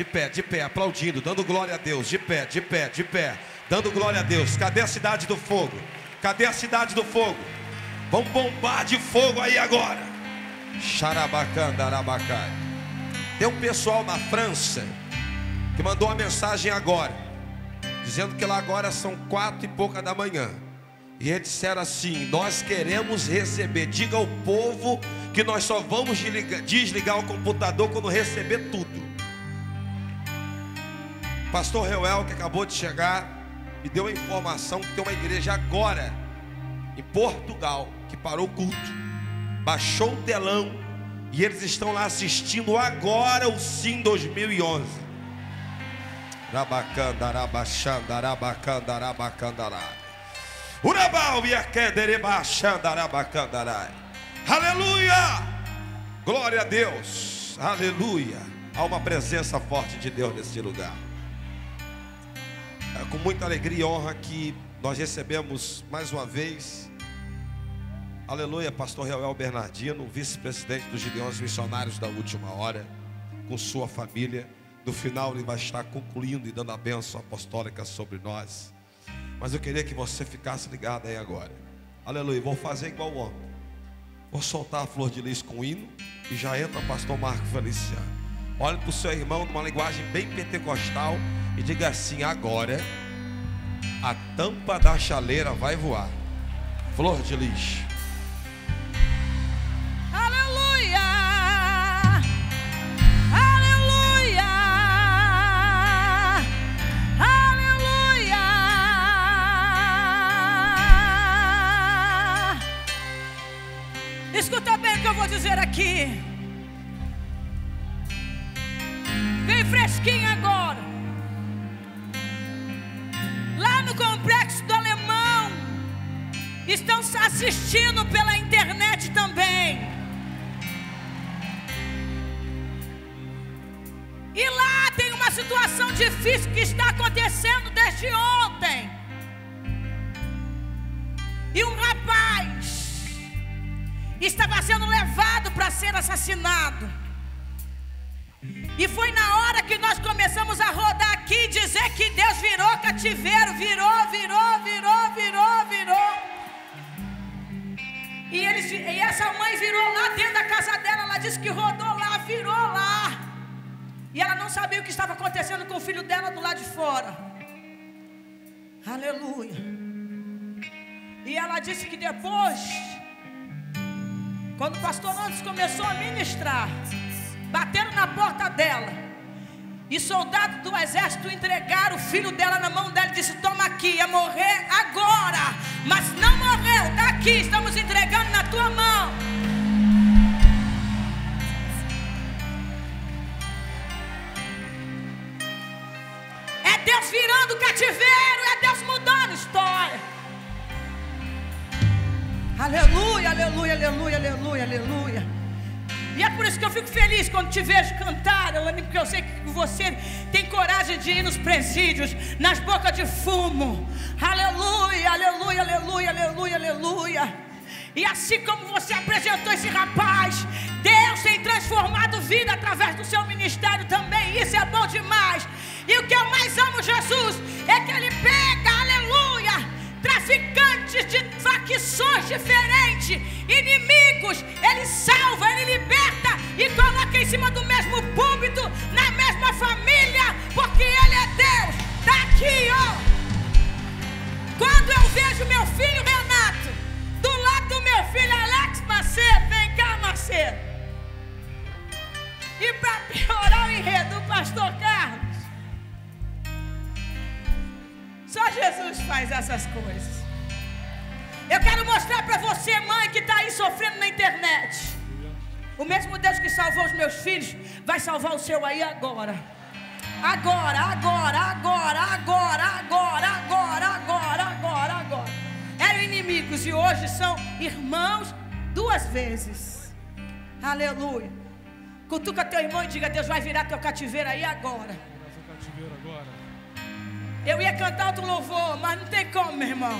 De pé, aplaudindo, dando glória a Deus. De pé, dando glória a Deus. Cadê a cidade do fogo? Cadê a cidade do fogo? Vamos bombar de fogo aí agora. Xarabacandarabacai. Tem um pessoal na França que mandou uma mensagem agora, dizendo que lá agora são 4 e pouca da manhã. E eles disseram assim: nós queremos receber. Diga ao povo que nós só vamos desligar o computador quando receber tudo. Pastor Reuel, que acabou de chegar, me deu a informação que tem uma igreja agora em Portugal que parou o culto, baixou o telão e eles estão lá assistindo agora o Sim 2011. Aleluia! Glória a Deus! Aleluia! Há uma presença forte de Deus nesse lugar. É com muita alegria e honra que nós recebemos mais uma vez, aleluia, pastor Reuel Bernardino, vice-presidente dos Gideões Missionários da Última Hora, com sua família. No final ele vai estar concluindo e dando a bênção apostólica sobre nós. Mas eu queria que você ficasse ligado aí agora. Aleluia, vou fazer igual ontem. Vou soltar a flor de lis com o hino e já entra o pastor Marco Feliciano. Olhe para o seu irmão numa linguagem bem pentecostal e diga assim: agora a tampa da chaleira vai voar. Flor de lis. Aleluia! Aleluia! Aleluia! Escuta bem o que eu vou dizer aqui. Bem fresquinho agora. Lá no Complexo do Alemão estão assistindo pela internet também. E lá tem uma situação difícil que está acontecendo desde ontem. E um rapaz estava sendo levado para ser assassinado. E foi na hora que nós começamos a rodar aqui e dizer que Deus virou cativeiro, virou. E essa mãe virou lá dentro da casa dela, ela disse que rodou lá, virou lá. E ela não sabia o que estava acontecendo com o filho dela do lado de fora. Aleluia. E ela disse que depois, quando o pastor Andes começou a ministrar, bateram na porta dela e soldados do exército entregaram o filho dela na mão dela e disse: toma aqui, ia morrer agora, mas não morreu, está aqui, estamos entregando na tua mão. É Deus virando o cativeiro, é Deus mudando a história. Aleluia, aleluia, aleluia, aleluia, aleluia. E é por isso que eu fico feliz quando te vejo cantar, porque eu sei que você tem coragem de ir nos presídios, nas bocas de fumo. Aleluia, aleluia, aleluia, aleluia, aleluia. E assim como você apresentou esse rapaz, Deus tem transformado vida através do seu ministério também. Isso é bom demais. E o que eu mais amo, Jesus, é que Ele pega, aleluia, traficantes de facções diferentes, inimigos, Ele salva, Ele liberta e coloca em cima do mesmo púlpito, na mesma família, porque Ele é Deus. Está aqui, ó. Quando eu vejo meu filho Renato do lado do meu filho Alex Macedo, vem cá, Macedo, e para piorar o enredo do pastor Carlos, só Jesus faz essas coisas. Eu quero mostrar para você, mãe, que está aí sofrendo na internet. O mesmo Deus que salvou os meus filhos vai salvar o seu aí agora. Agora. Eram inimigos e hoje são irmãos 2 vezes. Aleluia. Cutuca teu irmão e diga: Deus vai virar teu cativeiro aí agora. Eu ia cantar outro louvor, mas não tem como, meu irmão.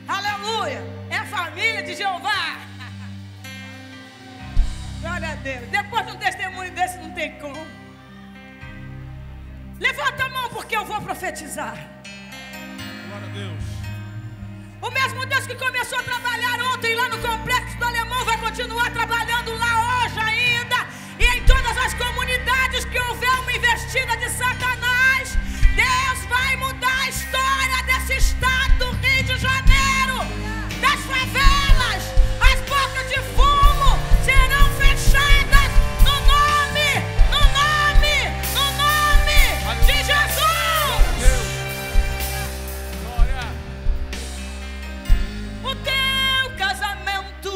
Aleluia. É a família de Jeová. Glória a Deus. Depois de um testemunho desse não tem como. Levanta a mão porque eu vou profetizar. Glória a Deus. O mesmo Deus que começou a trabalhar ontem lá no Complexo do Alemão vai continuar trabalhando lá hoje ainda. E em todas as comunidades que houver uma investida de Satanás, Deus vai mudar a história desse estado do Rio de Janeiro. Das favelas, as bocas de fumo serão fechadas no nome de Jesus. Glória. O teu casamento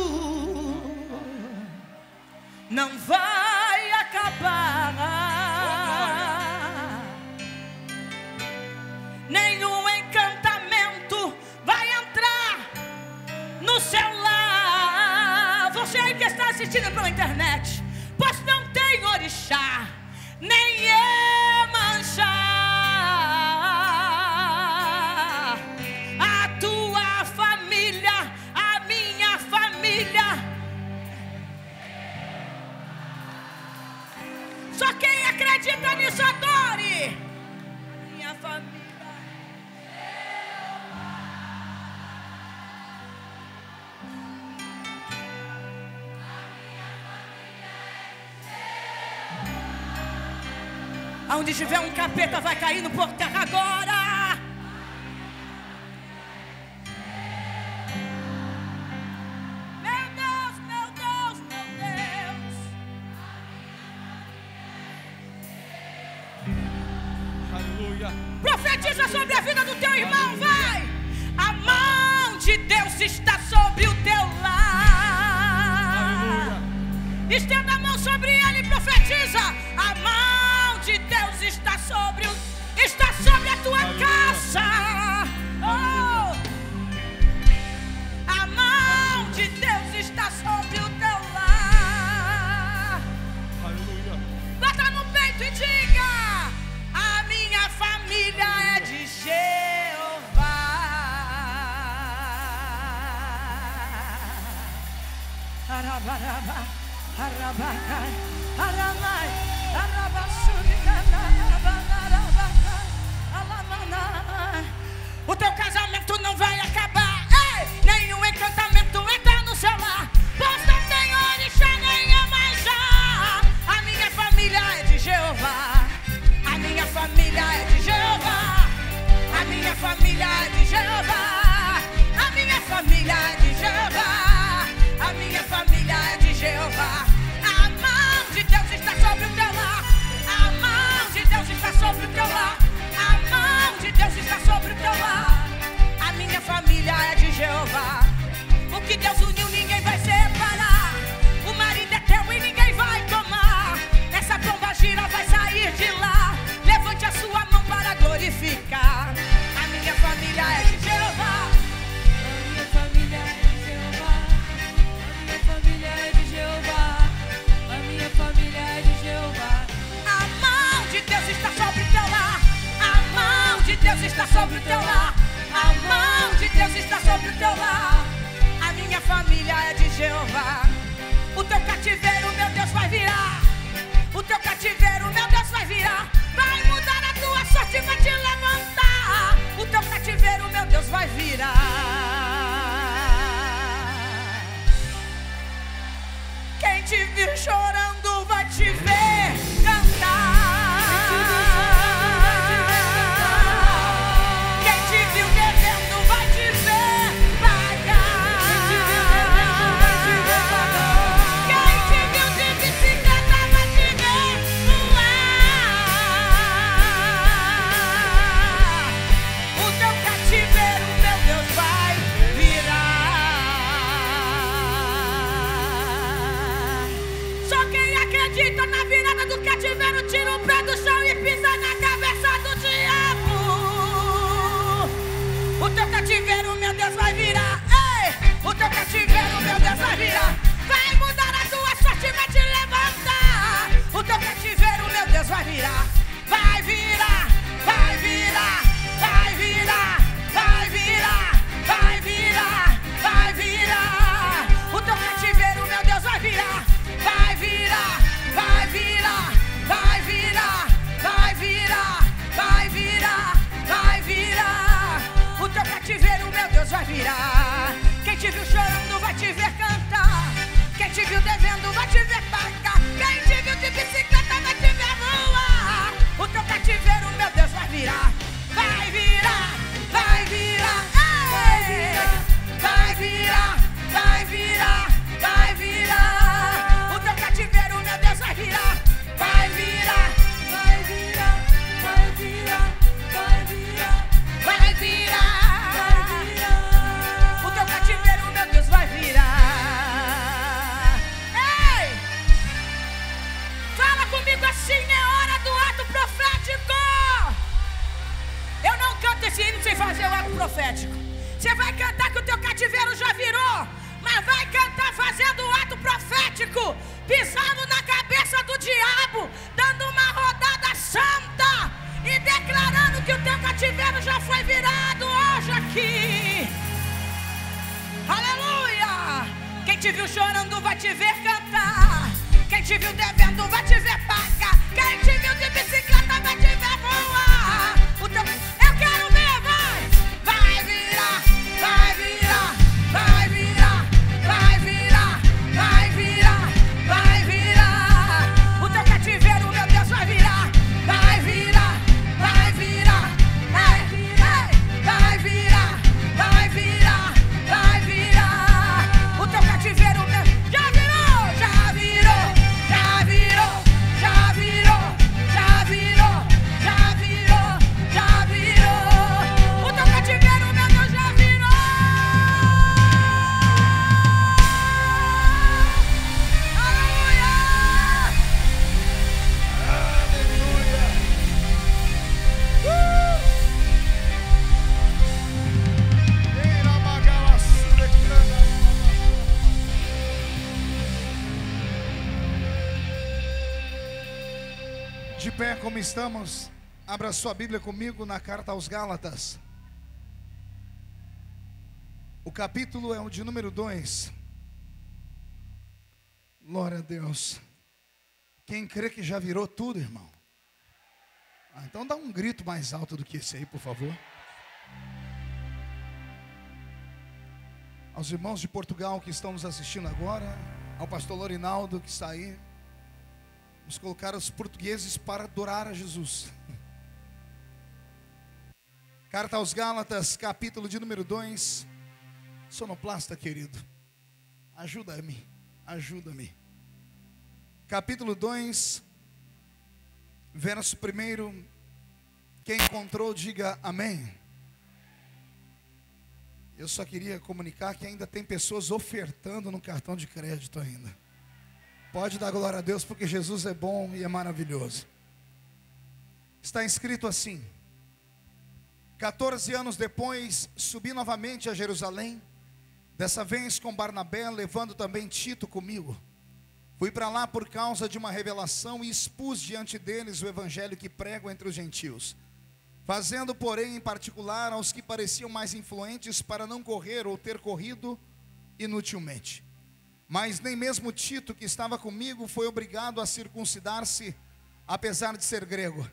não vai acabar. Nenhum encantamento vai entrar no seu lar. Você aí que está assistindo pela internet, pois não tem orixá, nem Iemanjá. A tua família, a minha família. Só quem acredita nisso adore. Minha família. Onde tiver um capeta vai cair no por terra agora. Meu Deus, meu Deus, meu Deus. Aleluia. Profetiza sobre a vida do teu irmão, vai. A mão de Deus está sobre o teu lar. Estenda a mão sobre ele e profetiza. A mão de Deus está sobre a tua casa. Oh. A mão de Deus está sobre o teu lar. Aleluia. Bata no peito e diga: a minha família é de Jeová. Arabaraba, arabacai, aramai, o teu casamento não vai acabar. Ei! Nenhum encantamento entra no seu lar. Pois não tem orixá nem Iemanjá. A minha família é de Jeová. A minha família é de Jeová. A minha família é de Jeová. A minha família é de Jeová. A minha família é de Jeová. A mão de Deus está sobre o teu lar. A mão de Deus está sobre o teu lar. A mão de Deus está sobre o teu lar. A minha família é de Jeová. O que Deus uniu ninguém vai separar. O marido é teu e ninguém vai tomar. Essa pomba gira vai sair de lá. Levante a sua mão para glorificar. A minha família é de Jeová. A minha família é de Jeová. A minha família é de Jeová. A minha família é de Jeová. A mão de Deus está sobre o teu lar. A mão de Deus está sobre o teu lar. A mão de Deus está sobre o teu lar. A minha família é de Jeová. O teu cativeiro, meu Deus, vai virar. O teu cativeiro, meu Deus, vai virar. Vai mudar a tua sorte, vai te levantar. O teu cativeiro, meu Deus, vai virar. Quem te viu chorando vai te ver cantar. Quem te viu devendo vai te ver pagar. Quem te viu de bicicleta vai te ver voar. O teu cativeiro, meu Deus, vai virar. Só quem acredita na virada do cativeiro tira o pé do chão e pisa na cabeça do diabo. O teu cativeiro, meu Deus, vai virar. Ei! O teu cativeiro, meu Deus, vai virar. Vai mudar a tua sorte, vai te levantar. O teu cativeiro, meu Deus, vai virar. Vai virar, vai virar, vai virar, vai virar, vai virar, vai virar. O teu cativeiro, meu Deus, vai virar. Vai virar, vai virar, vai virar, vai virar, te viu devendo vai te ver pagar. Quem te viu de bicicleta vai te ver voar. O teu cativeiro, meu Deus, vai virar. Vai virar, vai virar. Vai virar, vai virar, vai virar. O teu cativeiro, meu Deus, vai virar. Vai virar, vai virar, vai virar, vai virar, vai virar. O teu cativeiro, meu Deus, vai virar. Ei! Fala comigo assim, é hora do ato profético. Eu não canto esse hino sem fazer o ato profético. Você vai cantar que o teu cativeiro já virou, mas vai cantar fazendo o ato profético, pisando na cabeça do diabo, dando uma rodada santa e declarando que o teu cativeiro já foi virado hoje aqui. Aleluia! Quem te viu chorando vai te ver cantar. Quem te viu devendo vai te ver pagar. Quem te viu de bicicleta vai te ver voar. Eu quero ver, vai! Vai virar, vai virar, vai virar, vai virar, vai virar, vai virar. O teu cativeiro, meu Deus, vai virar. Vai virar, vai virar, vai virar, vai virar, vai virar, vai virar. O teu cativeiro, meu já virou, já virou, já virou, já virou, já virou, já virou, já virou. O teu cativeiro, meu Deus, já virou. Aleluia! De pé como estamos, abra sua Bíblia comigo na carta aos Gálatas. O capítulo é o de número 2. Glória a Deus. Quem crê que já virou tudo, irmão? Então dá um grito mais alto do que esse aí, por favor. Aos irmãos de Portugal que estão nos assistindo agora, ao pastor Lorinaldo que está aí, vamos colocar os portugueses para adorar a Jesus. Carta aos Gálatas, capítulo de número 2. Sonoplasta, querido, ajuda-me, ajuda-me. Capítulo 2, verso 1. Quem encontrou, diga amém. Eu só queria comunicar que ainda tem pessoas ofertando no cartão de crédito ainda. Pode dar glória a Deus, porque Jesus é bom e é maravilhoso. Está escrito assim: 14 anos depois, subi novamente a Jerusalém, dessa vez com Barnabé, levando também Tito comigo. Fui para lá por causa de uma revelação e expus diante deles o evangelho que prego entre os gentios, fazendo, porém, em particular aos que pareciam mais influentes para não correr ou ter corrido inutilmente. Mas nem mesmo Tito, que estava comigo, foi obrigado a circuncidar-se, apesar de ser grego.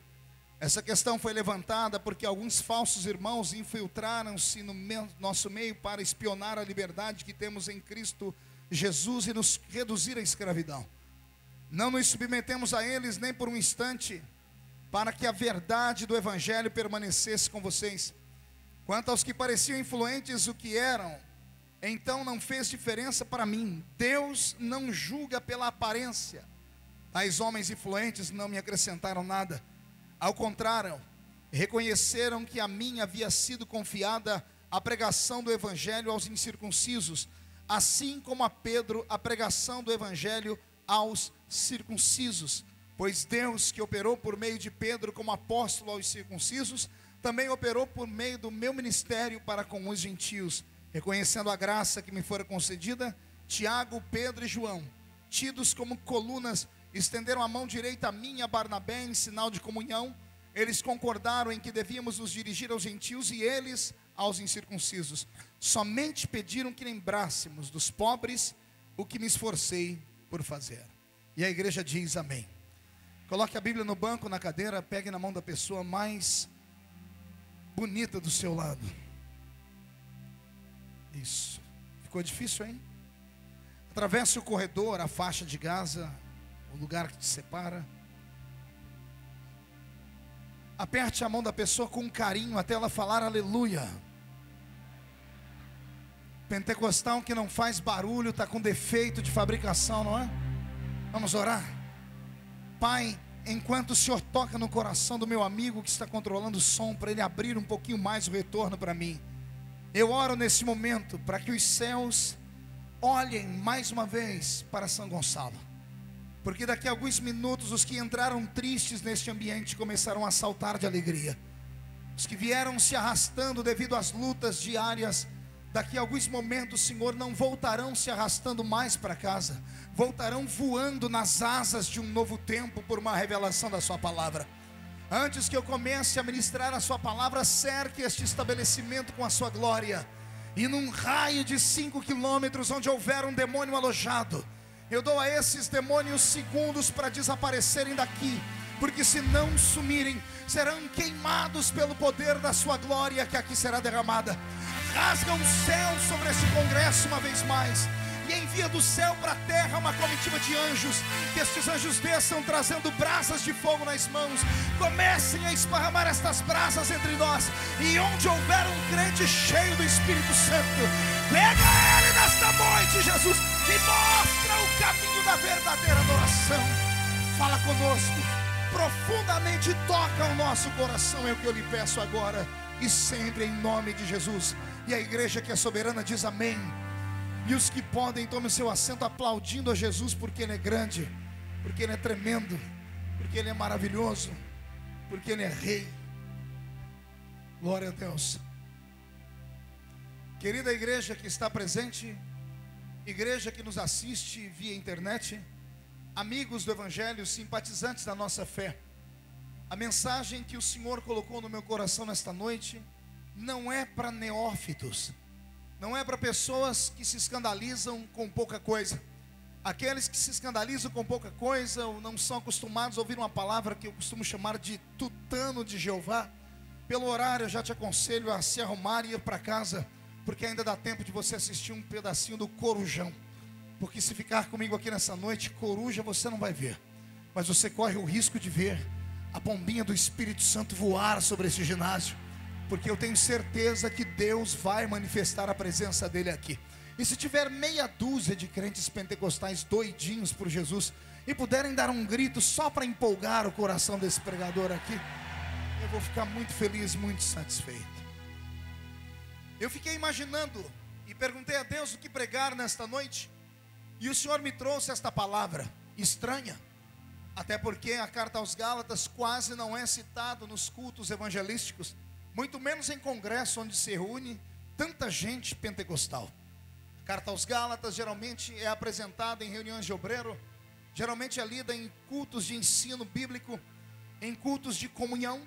Essa questão foi levantada porque alguns falsos irmãos infiltraram-se no nosso meio para espionar a liberdade que temos em Cristo Jesus e nos reduzir à escravidão. Não nos submetemos a eles nem por um instante, para que a verdade do evangelho permanecesse com vocês. Quanto aos que pareciam influentes, o que eram, então não fez diferença para mim. Deus não julga pela aparência. Tais homens influentes não me acrescentaram nada. Ao contrário, reconheceram que a mim havia sido confiada a pregação do evangelho aos incircuncisos, assim como a Pedro a pregação do evangelho aos circuncisos. Pois Deus, que operou por meio de Pedro como apóstolo aos circuncisos, também operou por meio do meu ministério para com os gentios. Reconhecendo a graça que me fora concedida, Tiago, Pedro e João, tidos como colunas, estenderam a mão direita a mim e a Barnabé em sinal de comunhão. Eles concordaram em que devíamos nos dirigir aos gentios e eles aos incircuncisos. Somente pediram que lembrássemos dos pobres o que me esforcei por fazer. E a igreja diz amém. Coloque a Bíblia no banco, na cadeira, pegue na mão da pessoa mais bonita do seu lado. Isso. Ficou difícil, hein? atravesse o corredor, a faixa de Gaza, o lugar que te separa. Aperte a mão da pessoa com carinho até ela falar aleluia. Pentecostal que não faz barulho, está com defeito de fabricação, não é? Vamos orar. Pai, enquanto o Senhor toca no coração do meu amigo que está controlando o som, para ele abrir um pouquinho mais o retorno para mim, eu oro nesse momento para que os céus olhem mais uma vez para São Gonçalo, porque daqui a alguns minutos os que entraram tristes neste ambiente começarão a saltar de alegria. Os que vieram se arrastando devido às lutas diárias, daqui a alguns momentos, Senhor, não voltarão se arrastando mais para casa, voltarão voando nas asas de um novo tempo por uma revelação da sua palavra. Antes que eu comece a ministrar a sua palavra, cerque este estabelecimento com a sua glória, e num raio de 5 quilômetros onde houver um demônio alojado, eu dou a esses demônios segundos para desaparecerem daqui, porque se não sumirem, serão queimados pelo poder da sua glória que aqui será derramada. Rasga o céu sobre esse congresso uma vez mais, e envia do céu para a terra uma comitiva de anjos, que estes anjos desçam trazendo brasas de fogo nas mãos, comecem a esparramar estas brasas entre nós, e onde houver um crente cheio do Espírito Santo, pega ele nesta noite, Jesus, e mostra o caminho da verdadeira adoração. Fala conosco, profundamente toca o nosso coração, é o que eu lhe peço agora e sempre, em nome de Jesus. E a igreja que é soberana diz amém. E os que podem, tomem seu assento aplaudindo a Jesus, porque Ele é grande, porque Ele é tremendo, porque Ele é maravilhoso, porque Ele é rei. Glória a Deus. Querida igreja que está presente, igreja que nos assiste via internet, amigos do Evangelho, simpatizantes da nossa fé, a mensagem que o Senhor colocou no meu coração nesta noite não é para neófitos, não é para pessoas que se escandalizam com pouca coisa. Aqueles que se escandalizam com pouca coisa ou não são acostumados a ouvir uma palavra que eu costumo chamar de tutano de Jeová, pelo horário eu já te aconselho a se arrumar e ir para casa, porque ainda dá tempo de você assistir um pedacinho do Corujão. Porque se ficar comigo aqui nessa noite, coruja você não vai ver, mas você corre o risco de ver a bombinha do Espírito Santo voar sobre esse ginásio, porque eu tenho certeza que Deus vai manifestar a presença dele aqui. E se tiver meia dúzia de crentes pentecostais doidinhos por Jesus e puderem dar um grito só para empolgar o coração desse pregador aqui, eu vou ficar muito feliz, muito satisfeito. Eu fiquei imaginando e perguntei a Deus o que pregar nesta noite, e o Senhor me trouxe esta palavra estranha, até porque a carta aos Gálatas quase não é citado nos cultos evangelísticos, muito menos em congresso onde se reúne tanta gente pentecostal. A carta aos Gálatas geralmente é apresentada em reuniões de obreiro, geralmente é lida em cultos de ensino bíblico, em cultos de comunhão,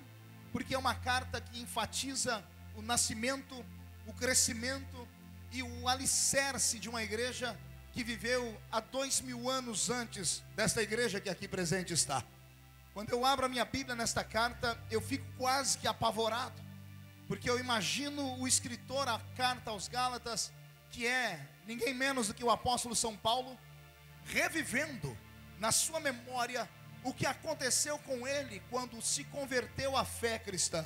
porque é uma carta que enfatiza o nascimento, o crescimento e o alicerce de uma igreja que viveu há 2000 anos antes desta igreja que aqui presente está. Quando eu abro a minha Bíblia nesta carta, eu fico quase que apavorado, porque eu imagino o escritor à carta aos Gálatas, que é ninguém menos do que o apóstolo São Paulo, revivendo na sua memória o que aconteceu com ele quando se converteu à fé cristã.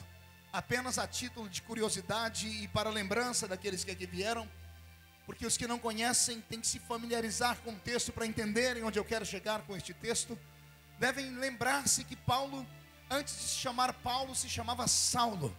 Apenas a título de curiosidade e para lembrança daqueles que aqui vieram, porque os que não conhecem têm que se familiarizar com o texto para entenderem onde eu quero chegar com este texto. Devem lembrar-se que Paulo, antes de se chamar Paulo, se chamava Saulo.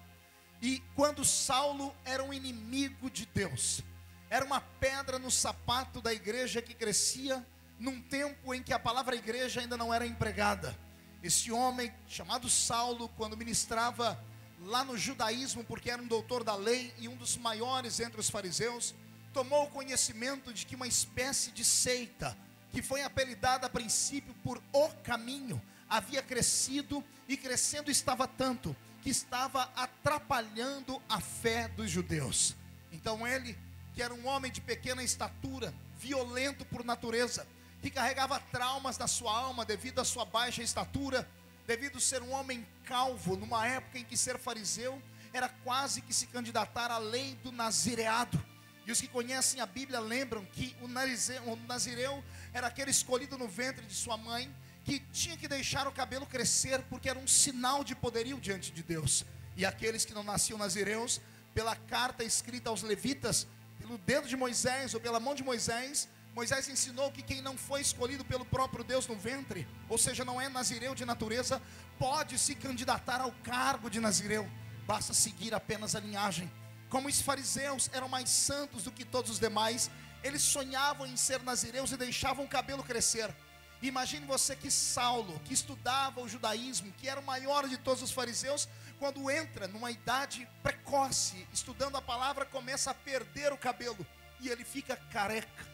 E quando Saulo era um inimigo de Deus, era uma pedra no sapato da igreja que crescia num tempo em que a palavra igreja ainda não era empregada. Esse homem chamado Saulo, quando ministrava lá no judaísmo, porque era um doutor da lei e um dos maiores entre os fariseus, tomou conhecimento de que uma espécie de seita, que foi apelidada a princípio por O Caminho, havia crescido, e crescendo estava tanto, que estava atrapalhando a fé dos judeus. Então ele, que era um homem de pequena estatura, violento por natureza, que carregava traumas na sua alma devido à sua baixa estatura, devido a ser um homem calvo, numa época em que ser fariseu era quase que se candidatar à lei do nazireado. E os que conhecem a Bíblia lembram que o nazireu era aquele escolhido no ventre de sua mãe, que tinha que deixar o cabelo crescer, porque era um sinal de poderio diante de Deus. E aqueles que não nasciam nazireus, pela carta escrita aos levitas, pelo dedo de Moisés ou pela mão de Moisés, Moisés ensinou que quem não foi escolhido pelo próprio Deus no ventre, ou seja, não é nazireu de natureza, pode se candidatar ao cargo de nazireu, basta seguir apenas a linhagem. Como os fariseus eram mais santos do que todos os demais, eles sonhavam em ser nazireus e deixavam o cabelo crescer. Imagine você que Saulo, que estudava o judaísmo, que era o maior de todos os fariseus, quando entra numa idade precoce, estudando a palavra, começa a perder o cabelo, e ele fica careca.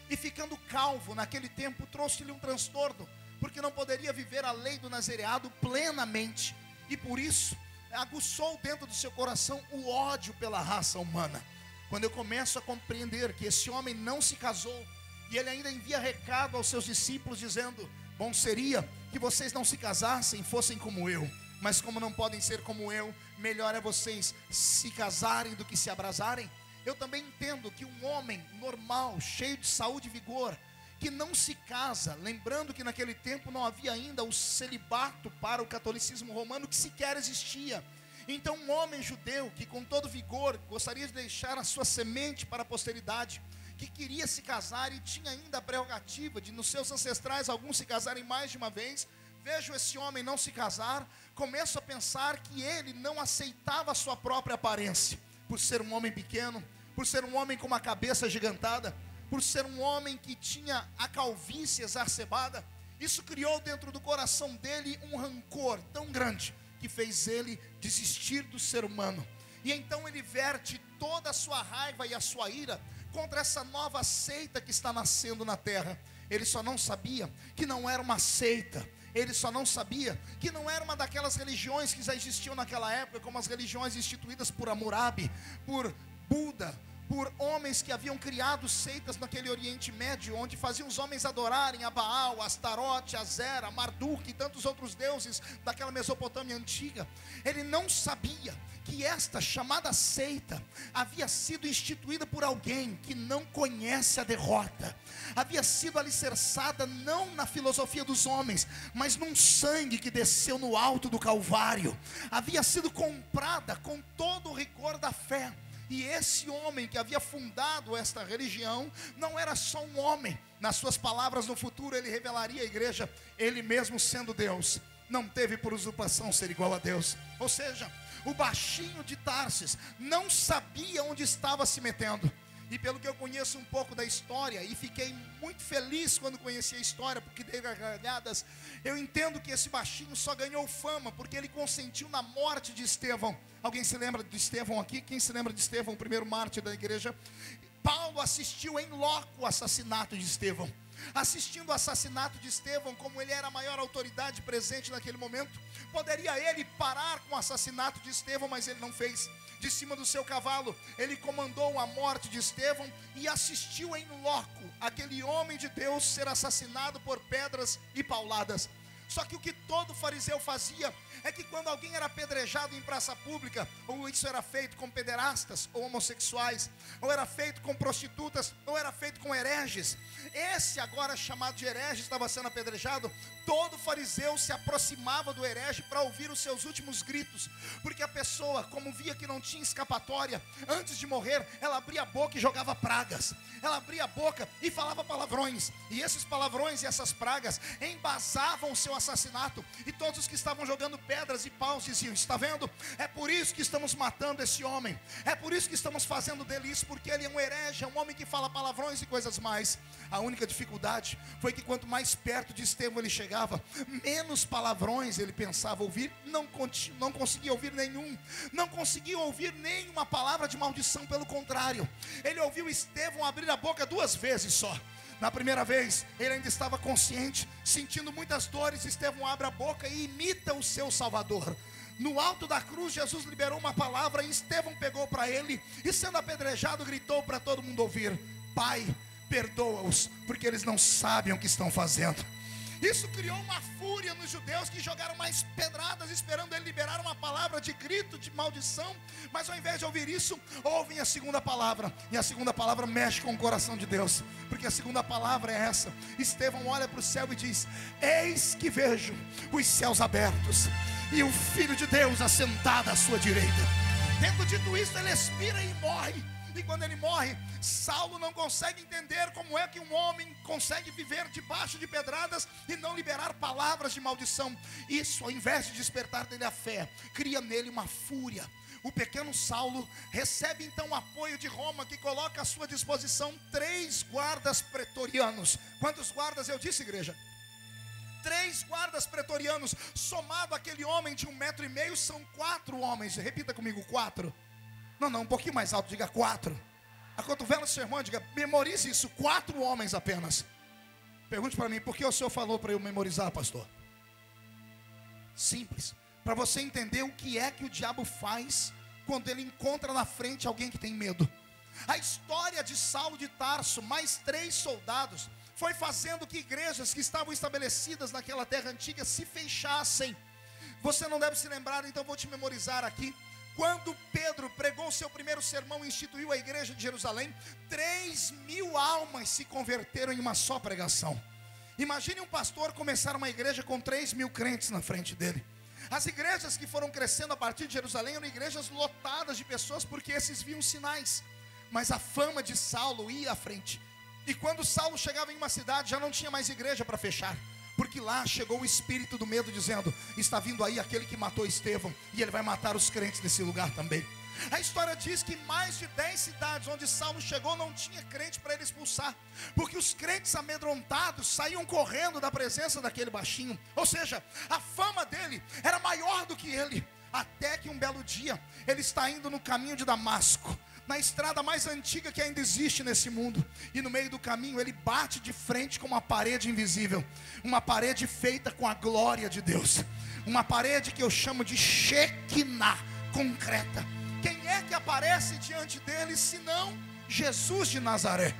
E ficando calvo naquele tempo, trouxe-lhe um transtorno, porque não poderia viver a lei do nazireado plenamente, e por isso aguçou dentro do seu coração o ódio pela raça humana. Quando eu começo a compreender que esse homem não se casou, e ele ainda envia recado aos seus discípulos dizendo: bom seria que vocês não se casassem, fossem como eu, mas como não podem ser como eu, melhor é vocês se casarem do que se abrasarem. Eu também entendo que um homem normal, cheio de saúde e vigor, que não se casa, lembrando que naquele tempo não havia ainda o celibato para o catolicismo romano, que sequer existia. Então um homem judeu que com todo vigor gostaria de deixar a sua semente para a posteridade, que queria se casar e tinha ainda a prerrogativa de nos seus ancestrais alguns se casarem mais de uma vez, vejo esse homem não se casar, começo a pensar que ele não aceitava a sua própria aparência, por ser um homem pequeno, por ser um homem com uma cabeça agigantada, por ser um homem que tinha a calvície exacerbada. Isso criou dentro do coração dele um rancor tão grande, que fez ele desistir do ser humano. E então ele verte toda a sua raiva e a sua ira contra essa nova seita que está nascendo na terra. Ele só não sabia que não era uma seita, ele só não sabia que não era uma daquelas religiões que já existiam naquela época, como as religiões instituídas por Hammurabi, por Buda, por homens que haviam criado seitas naquele Oriente Médio, onde faziam os homens adorarem a Baal, a Astarote, a Zera, a Marduk e tantos outros deuses daquela Mesopotâmia antiga. Ele não sabia que esta chamada seita havia sido instituída por alguém que não conhece a derrota, havia sido alicerçada não na filosofia dos homens, mas num sangue que desceu no alto do Calvário, havia sido comprada com todo o rigor da fé. E esse homem que havia fundado esta religião não era só um homem. Nas suas palavras no futuro ele revelaria à igreja, ele mesmo sendo Deus, não teve por usurpação ser igual a Deus. Ou seja, o baixinho de Tarsis não sabia onde estava se metendo. E pelo que eu conheço um pouco da história, e fiquei muito feliz quando conheci a história, porque dei gargalhadas, eu entendo que esse baixinho só ganhou fama porque ele consentiu na morte de Estevão. Alguém se lembra de Estevão aqui? Quem se lembra de Estevão, o primeiro mártir da igreja? Paulo assistiu em loco o assassinato de Estevão. Assistindo o assassinato de Estevão, como ele era a maior autoridade presente naquele momento, poderia ele parar com o assassinato de Estevão, mas ele não fez. De cima do seu cavalo, ele comandou a morte de Estevão e assistiu em loco aquele homem de Deus ser assassinado por pedras e pauladas. Só que o que todo fariseu fazia é que quando alguém era apedrejado em praça pública, ou isso era feito com pederastas ou homossexuais, ou era feito com prostitutas, ou era feito com hereges, esse agora chamado de herege estava sendo apedrejado, todo fariseu se aproximava do herege para ouvir os seus últimos gritos, porque a pessoa, como via que não tinha escapatória, antes de morrer, ela abria a boca e jogava pragas, ela abria a boca e falava palavrões, e esses palavrões e essas pragas embasavam o seu assassinato, e todos os que estavam jogando pedras e paus diziam: está vendo? É por isso que estamos matando esse homem, é por isso que estamos fazendo dele isso, porque ele é um herege, é um homem que fala palavrões e coisas mais. A única dificuldade foi que quanto mais perto de Estevão ele chegava, menos palavrões ele pensava ouvir, não conseguia ouvir nenhum, não conseguia ouvir nenhuma palavra de maldição, pelo contrário, ele ouviu Estevão abrir a boca 2 vezes só. Na primeira vez, ele ainda estava consciente, sentindo muitas dores. Estevão abre a boca e imita o seu Salvador. No alto da cruz, Jesus liberou uma palavra e Estevão pegou para ele, e sendo apedrejado, gritou para todo mundo ouvir: Pai, perdoa-os, porque eles não sabem o que estão fazendo. Isso criou uma fúria nos judeus, que jogaram mais pedradas esperando ele liberar uma palavra de grito, de maldição. Mas ao invés de ouvir isso, ouvem a segunda palavra. E a segunda palavra mexe com o coração de Deus, porque a segunda palavra é essa. Estevão olha para o céu e diz: eis que vejo os céus abertos e o Filho de Deus assentado à sua direita. Tendo dito isso, ele expira e morre. E quando ele morre, Saulo não consegue entender como é que um homem consegue viver debaixo de pedradas e não liberar palavras de maldição. Isso, ao invés de despertar nele a fé, cria nele uma fúria. O pequeno Saulo recebe então o apoio de Roma, que coloca à sua disposição 3 guardas pretorianos. Quantos guardas eu disse, igreja? 3 guardas pretorianos, somado aquele homem de 1,5 metro, são 4 homens. Repita comigo, 4. Não, um pouquinho mais alto, diga 4. A cotovela do seu irmão, diga, memorize isso, 4 homens apenas. Pergunte para mim, por que o senhor falou para eu memorizar, pastor? Simples, para você entender o que é que o diabo faz quando ele encontra na frente alguém que tem medo. A história de Saulo de Tarso, mais 3 soldados, foi fazendo que igrejas que estavam estabelecidas naquela terra antiga se fechassem. Você não deve se lembrar, então vou te memorizar aqui. Quando Pedro pregou o seu primeiro sermão e instituiu a igreja de Jerusalém, 3.000 almas se converteram em uma só pregação. Imagine um pastor começar uma igreja com 3.000 crentes na frente dele. As igrejas que foram crescendo a partir de Jerusalém eram igrejas lotadas de pessoas, porque esses viam sinais. Mas a fama de Saulo ia à frente. E quando Saulo chegava em uma cidade, já não tinha mais igreja para fechar, porque lá chegou o espírito do medo, dizendo: está vindo aí aquele que matou Estevão, e ele vai matar os crentes desse lugar também. A história diz que mais de 10 cidades onde Saulo chegou não tinha crente para ele expulsar, porque os crentes amedrontados saíam correndo da presença daquele baixinho. Ou seja, a fama dele era maior do que ele. Até que um belo dia, ele está indo no caminho de Damasco, na estrada mais antiga que ainda existe nesse mundo, e no meio do caminho ele bate de frente com uma parede invisível, uma parede feita com a glória de Deus, uma parede que eu chamo de Shekinah, concreta. Quem é que aparece diante dele senão Jesus de Nazaré?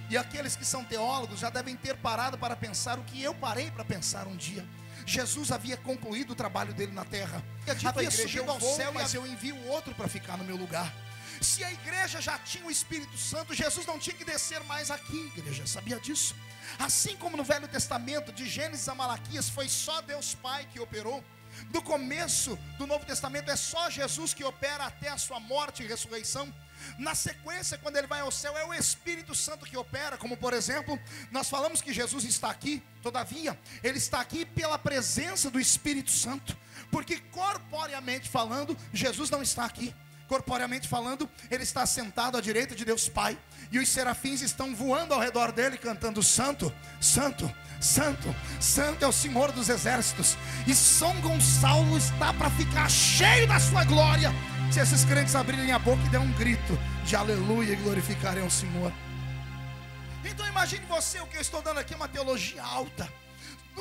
E aqueles que são teólogos já devem ter parado para pensar o que eu parei para pensar um dia. Jesus havia concluído o trabalho dele na terra, havia subido ao céu, mas eu envio outro para ficar no meu lugar. Se a igreja já tinha o Espírito Santo, Jesus não tinha que descer mais aqui, igreja, sabia disso? Assim como no Velho Testamento, de Gênesis a Malaquias, foi só Deus Pai que operou, do começo do Novo Testamento é só Jesus que opera até a sua morte e ressurreição. Na sequência, quando ele vai ao céu, é o Espírito Santo que opera. Como por exemplo, nós falamos que Jesus está aqui, todavia, ele está aqui pela presença do Espírito Santo, porque corporeamente falando, Jesus não está aqui. Corporeamente falando, ele está sentado à direita de Deus Pai, e os serafins estão voando ao redor dele, cantando: Santo, Santo, Santo, Santo é o Senhor dos exércitos. E São Gonçalo está para ficar cheio da sua glória, se esses crentes abrirem a boca e der um grito de aleluia e glorificarem o Senhor. Então imagine você, o que eu estou dando aqui é uma teologia alta.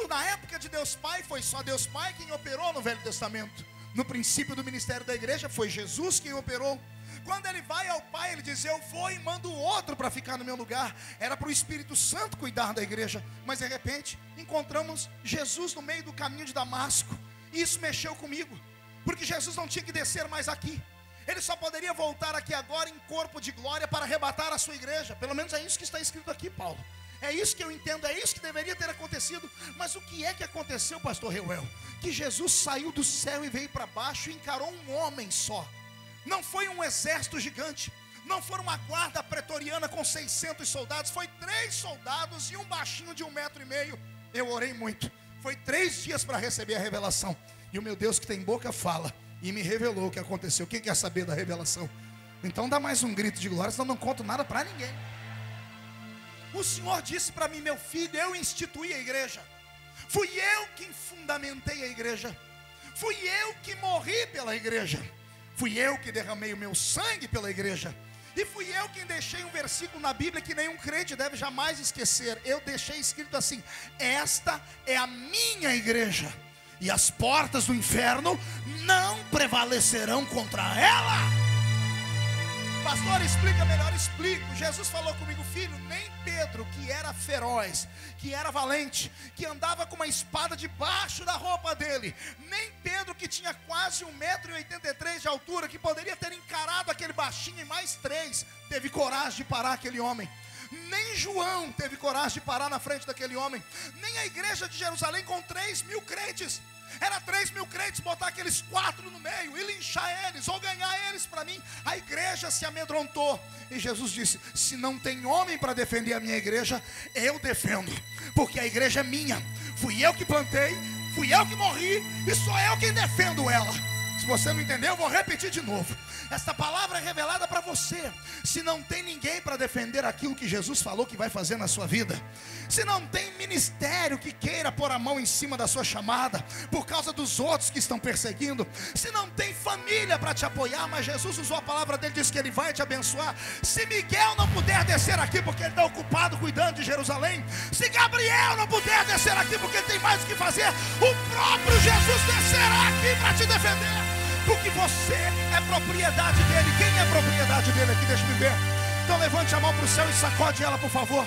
Na época de Deus Pai, foi só Deus Pai quem operou no Velho Testamento. No princípio do ministério da igreja, foi Jesus quem operou. Quando ele vai ao Pai, ele diz: eu vou e mando outro para ficar no meu lugar. Era para o Espírito Santo cuidar da igreja. Mas de repente, encontramos Jesus no meio do caminho de Damasco. E isso mexeu comigo, porque Jesus não tinha que descer mais aqui. Ele só poderia voltar aqui agora em corpo de glória para arrebatar a sua igreja. Pelo menos é isso que está escrito aqui, Paulo. É isso que eu entendo, é isso que deveria ter acontecido. Mas o que é que aconteceu, pastor Reuel? Que Jesus saiu do céu e veio para baixo e encarou um homem só. Não foi um exército gigante, não foi uma guarda pretoriana com 600 soldados. Foi 3 soldados e um baixinho de 1,5 metro. Eu orei muito, foi 3 dias para receber a revelação. E o meu Deus que tem boca fala, e me revelou o que aconteceu. Quem quer saber da revelação? Então dá mais um grito de glória, senão não conto nada para ninguém. O Senhor disse para mim: meu filho, eu instituí a igreja. Fui eu quem fundamentei a igreja. Fui eu que morri pela igreja. Fui eu que derramei o meu sangue pela igreja. E fui eu quem deixei um versículo na Bíblia que nenhum crente deve jamais esquecer. Eu deixei escrito assim: esta é a minha igreja, e as portas do inferno não prevalecerão contra ela. Pastor, explica melhor. Explico. Jesus falou comigo: filho, nem Pedro, que era feroz, que era valente, que andava com uma espada debaixo da roupa dele, nem Pedro, que tinha quase 1,83 m de altura, que poderia ter encarado aquele baixinho e mais 3, teve coragem de parar aquele homem. Nem João teve coragem de parar na frente daquele homem. Nem a igreja de Jerusalém, com 3.000 crentes, era 3.000 crentes, botar aqueles 4 no meio e linchar eles, ou ganhar eles para mim. A igreja se amedrontou. E Jesus disse: se não tem homem para defender a minha igreja, eu defendo, porque a igreja é minha. Fui eu que plantei, fui eu que morri, e sou eu quem defendo ela. Se você não entendeu, eu vou repetir de novo. Esta palavra é revelada para você. Se não tem ninguém para defender aquilo que Jesus falou que vai fazer na sua vida, se não tem ministério que queira pôr a mão em cima da sua chamada, por causa dos outros que estão perseguindo, se não tem família para te apoiar, mas Jesus usou a palavra dele, disse que ele vai te abençoar. Se Miguel não puder descer aqui porque ele está ocupado cuidando de Jerusalém, se Gabriel não puder descer aqui porque ele tem mais o que fazer, o próprio Jesus descerá aqui para te defender, porque você é propriedade dele. Quem é propriedade dele aqui? Deixa eu ver. Então levante a mão para o céu e sacode ela, por favor.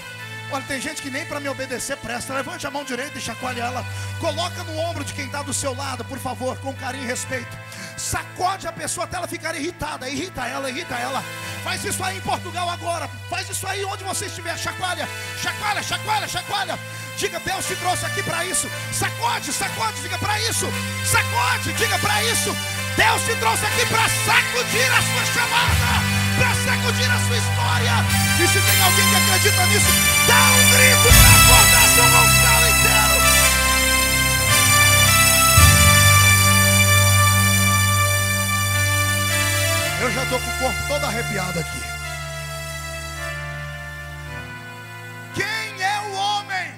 Olha, tem gente que nem para me obedecer presta. Levante a mão direita e chacoalhe ela. Coloca no ombro de quem está do seu lado, por favor, com carinho e respeito. Sacode a pessoa até ela ficar irritada. Irrita ela, irrita ela. Faz isso aí em Portugal agora. Faz isso aí onde você estiver. Chacoalha, chacoalha, chacoalha, chacoalha. Diga: Deus te trouxe aqui para isso. Sacode, sacode, diga: para isso. Sacode, diga: para isso. Deus te trouxe aqui para sacudir a sua chamada, para sacudir a sua história. E se tem alguém que acredita nisso, dá um grito para acordar São Gonçalo inteiro. Eu já estou com o corpo todo arrepiado aqui. Quem é o homem?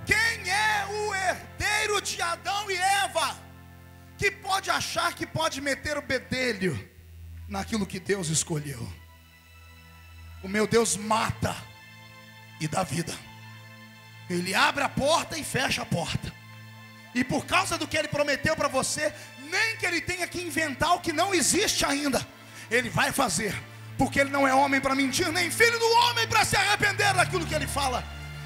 Quem é o herdeiro de Adão e Eva, que pode achar que pode meter o bedelho naquilo que Deus escolheu? O meu Deus mata e dá vida. Ele abre a porta e fecha a porta. E por causa do que ele prometeu para você, nem que ele tenha que inventar o que não existe ainda, ele vai fazer. Porque ele não é homem para mentir, nem filho do homem para se arrepender daquilo que ele fala.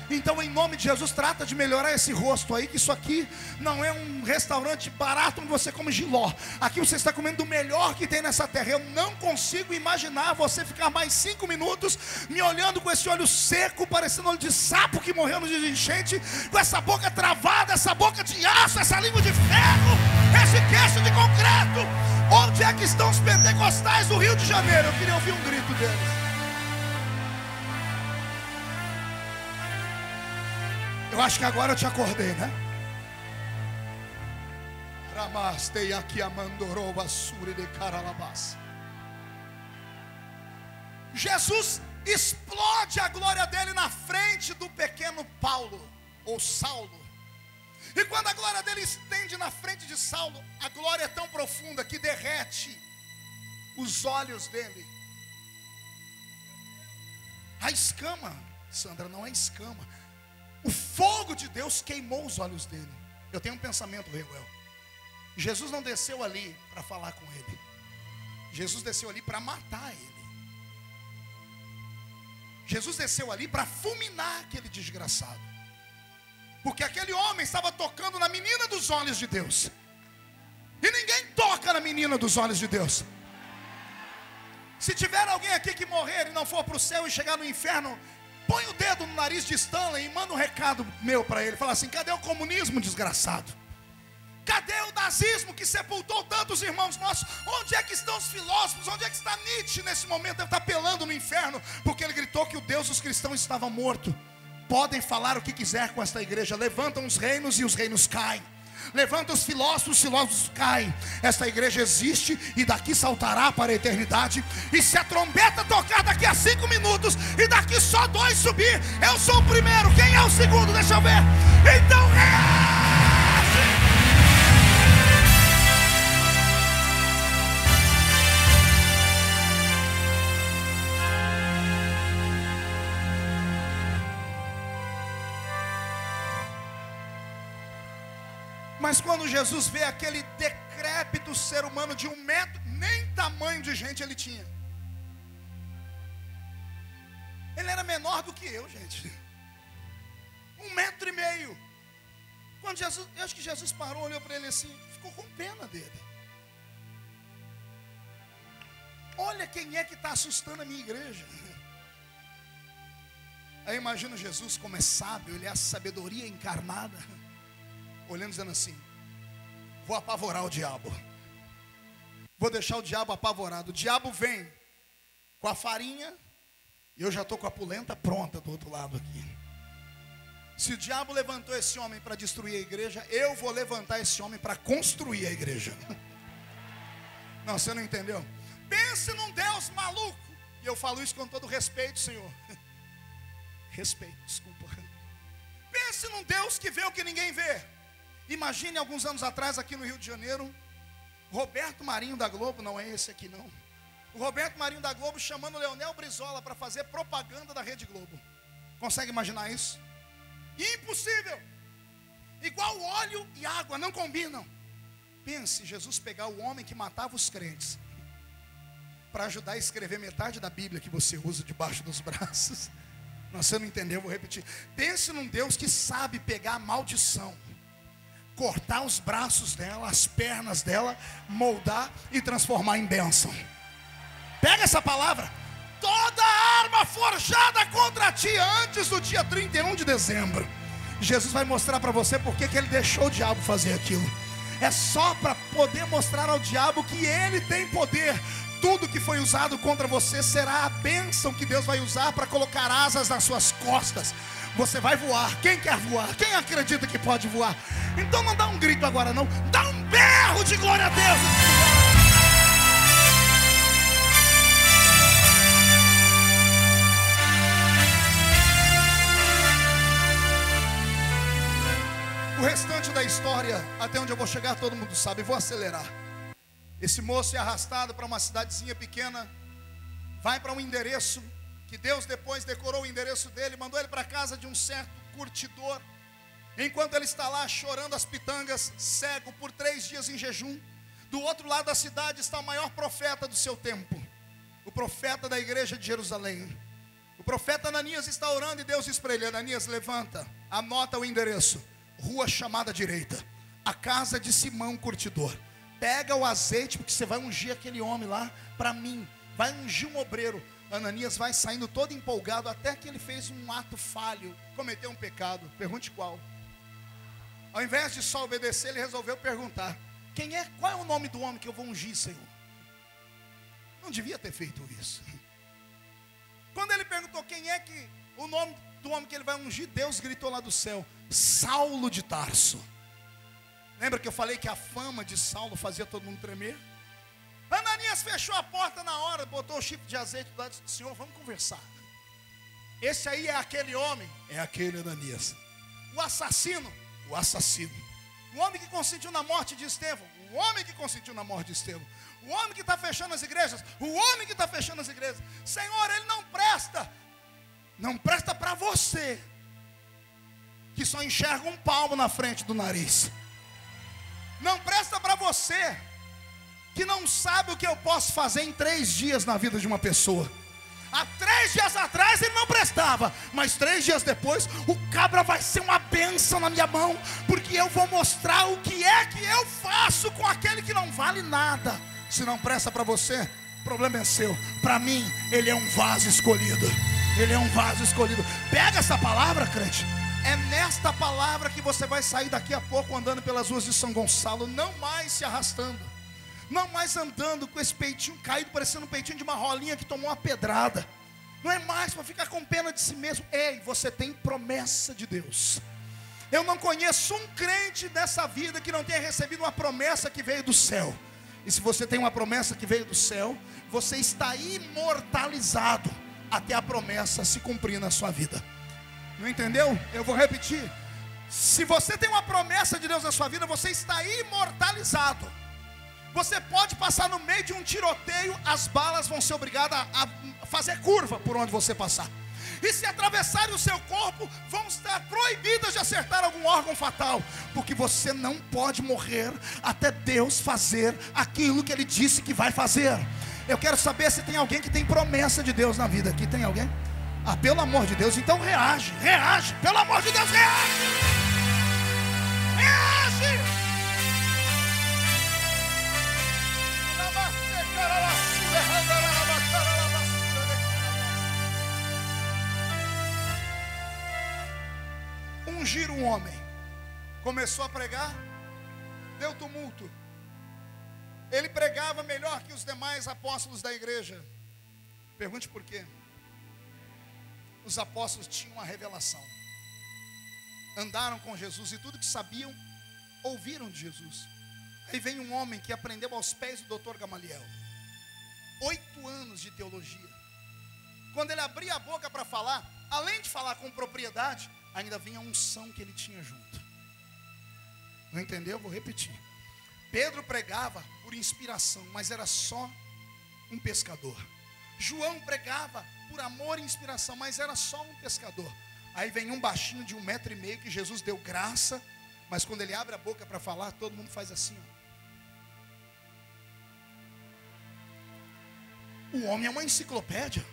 Então, em nome de Jesus, trata de melhorar esse rosto aí, que isso aqui não é um restaurante barato onde você come jiló. Aqui você está comendo o melhor que tem nessa terra. Eu não consigo imaginar você ficar mais 5 minutos me olhando com esse olho seco, parecendo olho de sapo que morreu no dia de enchente, com essa boca travada, essa boca de aço, essa língua de ferro, esse queixo de concreto. Onde é que estão os pentecostais do Rio de Janeiro? Eu queria ouvir um grito deles. Eu acho que agora eu te acordei, né? Ramastei aqui a mandoroba suri de caralabás. Jesus explode a glória dele na frente do pequeno Paulo, ou Saulo. E quando a glória dele estende na frente de Saulo, a glória é tão profunda que derrete os olhos dele. A escama, Sandra, não é escama. O fogo de Deus queimou os olhos dele. Eu tenho um pensamento, Reuel. Jesus não desceu ali para falar com ele. Jesus desceu ali para matar ele. Jesus desceu ali para fulminar aquele desgraçado. Porque aquele homem estava tocando na menina dos olhos de Deus. E ninguém toca na menina dos olhos de Deus. Se tiver alguém aqui que morrer e não for para o céu e chegar no inferno, põe o dedo no nariz de Stanley e manda um recado meu para ele. Fala assim: cadê o comunismo, desgraçado? Cadê o nazismo que sepultou tantos irmãos nossos? Onde é que estão os filósofos? Onde é que está Nietzsche nesse momento? Deve estar pelando no inferno, porque ele gritou que o Deus dos cristãos estava morto. Podem falar o que quiser com esta igreja. Levantam os reinos e os reinos caem. Levanta os filósofos caem. Esta igreja existe e daqui saltará para a eternidade. E se a trombeta tocar daqui a 5 minutos e daqui só 2 subir, eu sou o primeiro. Quem é o segundo? Deixa eu ver. Então reage! Mas quando Jesus vê aquele decrépito ser humano de 1 nem tamanho de gente ele tinha. Ele era menor do que eu, gente. 1,5 metro. Quando Jesus, eu acho que Jesus parou, olhou para ele assim, ficou com pena dele. Olha quem é que está assustando a minha igreja. Aí imagina Jesus como é sábio, ele é a sabedoria encarnada, olhando dizendo assim: vou apavorar o diabo. Vou deixar o diabo apavorado. O diabo vem com a farinha e eu já estou com a polenta pronta do outro lado aqui. Se o diabo levantou esse homem para destruir a igreja, eu vou levantar esse homem para construir a igreja. Não, você não entendeu? Pense num Deus maluco. E eu falo isso com todo respeito, Senhor. Respeito, desculpa. Pense num Deus que vê o que ninguém vê. Imagine alguns anos atrás aqui no Rio de Janeiro, Roberto Marinho da Globo, não é esse aqui não. O Roberto Marinho da Globo chamando o Leonel Brizola para fazer propaganda da Rede Globo. Consegue imaginar isso? Impossível. Igual óleo e água não combinam. Pense, Jesus pegar o homem que matava os crentes para ajudar a escrever metade da Bíblia que você usa debaixo dos braços. Não, você não entendeu, eu vou repetir. Pense num Deus que sabe pegar a maldição, cortar os braços dela, as pernas dela, moldar e transformar em bênção. Pega essa palavra. Toda arma forjada contra ti antes do dia 31 de dezembro. Jesus vai mostrar para você por que ele deixou o diabo fazer aquilo. É só para poder mostrar ao diabo que ele tem poder. Tudo que foi usado contra você será a bênção que Deus vai usar para colocar asas nas suas costas. Você vai voar. Quem quer voar? Quem acredita que pode voar? Então não dá um grito agora não. Dá um berro de glória a Deus. O restante da história, até onde eu vou chegar, todo mundo sabe. Vou acelerar. Esse moço é arrastado para uma cidadezinha pequena, vai para um endereço, que Deus depois decorou o endereço dele, mandou ele para a casa de um certo curtidor. Enquanto ele está lá chorando as pitangas, cego por 3 dias em jejum, do outro lado da cidade está o maior profeta do seu tempo, o profeta da igreja de Jerusalém. O profeta Ananias está orando e Deus diz para ele: Ananias, levanta, anota o endereço, rua chamada direita, a casa de Simão curtidor. Pega o azeite, porque você vai ungir aquele homem lá para mim. Vai ungir um obreiro. Ananias vai saindo todo empolgado, até que ele fez um ato falho, cometeu um pecado. Pergunte qual. Ao invés de só obedecer, ele resolveu perguntar: qual é o nome do homem que eu vou ungir, Senhor? Não devia ter feito isso. Quando ele perguntou quem é que o nome do homem que ele vai ungir, Deus gritou lá do céu: Saulo de Tarso. Lembra que eu falei que a fama de Saulo fazia todo mundo tremer? Ananias fechou a porta na hora, botou o chifre de azeite do lado e disse: Senhor, vamos conversar. Esse aí é aquele homem? É aquele Ananias. O assassino? O assassino. O homem que consentiu na morte de Estevão? O homem que consentiu na morte de Estevão. O homem que está fechando as igrejas? O homem que está fechando as igrejas. Senhor, ele não presta. Não presta para você, que só enxerga um palmo na frente do nariz. Não presta para você, que não sabe o que eu posso fazer em 3 dias na vida de uma pessoa. Há 3 dias atrás ele não prestava, mas 3 dias depois o cabra vai ser uma bênção na minha mão, porque eu vou mostrar o que é que eu faço com aquele que não vale nada. Se não presta para você, o problema é seu. Para mim, ele é um vaso escolhido. Ele é um vaso escolhido. Pega essa palavra, crente. É nesta palavra que você vai sair daqui a pouco andando pelas ruas de São Gonçalo, não mais se arrastando, não mais andando com esse peitinho caído, parecendo um peitinho de uma rolinha que tomou uma pedrada. Não é mais para ficar com pena de si mesmo. Ei, você tem promessa de Deus. Eu não conheço um crente dessa vida que não tenha recebido uma promessa que veio do céu. E se você tem uma promessa que veio do céu, você está imortalizado até a promessa se cumprir na sua vida. Não entendeu? Eu vou repetir. Se você tem uma promessa de Deus na sua vida, você está imortalizado. Você pode passar no meio de um tiroteio, as balas vão ser obrigadas a fazer curva por onde você passar. E se atravessarem o seu corpo, vão estar proibidas de acertar algum órgão fatal. Porque você não pode morrer até Deus fazer aquilo que Ele disse que vai fazer. Eu quero saber se tem alguém que tem promessa de Deus na vida aqui. Tem alguém? Ah, pelo amor de Deus, então reage, reage. Pelo amor de Deus, reage. Reage. Ungir um homem. Começou a pregar, deu tumulto. Ele pregava melhor que os demais apóstolos da igreja. Pergunte por quê. Os apóstolos tinham uma revelação. Andaram com Jesus e tudo que sabiam, ouviram de Jesus. Aí vem um homem que aprendeu aos pés do doutor Gamaliel. 8 anos de teologia. Quando ele abria a boca para falar, além de falar com propriedade, ainda vinha a unção que ele tinha junto. Não entendeu? Vou repetir. Pedro pregava por inspiração, mas era só um pescador. João pregava por amor e inspiração, mas era só um pescador. Aí vem um baixinho de 1,5 metro que Jesus deu graça, mas quando ele abre a boca para falar, todo mundo faz assim, ó. O homem é uma enciclopédia.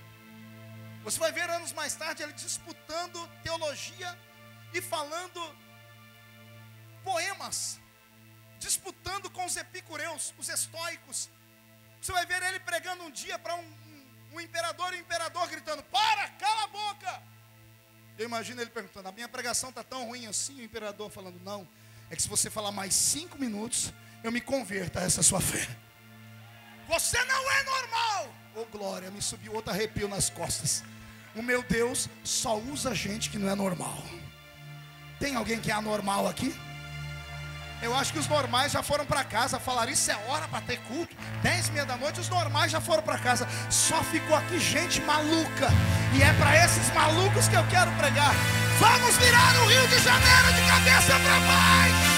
Você vai ver anos mais tarde ele disputando teologia e falando poemas, disputando com os epicureus, os estoicos. Você vai ver ele pregando um dia para um imperador, e o imperador gritando: para, cala a boca. Eu imagino ele perguntando: a minha pregação está tão ruim assim? O imperador falando: não, é que se você falar mais 5 minutos, eu me converto a essa sua fé. Você não é normal. Oh glória, me subiu outro arrepio nas costas. O meu Deus só usa gente que não é normal. Tem alguém que é anormal aqui? Eu acho que os normais já foram para casa. Falaram: isso é hora para ter culto, 10h30 da noite. Os normais já foram para casa. Só ficou aqui gente maluca. E é para esses malucos que eu quero pregar. Vamos virar o Rio de Janeiro de cabeça para baixo.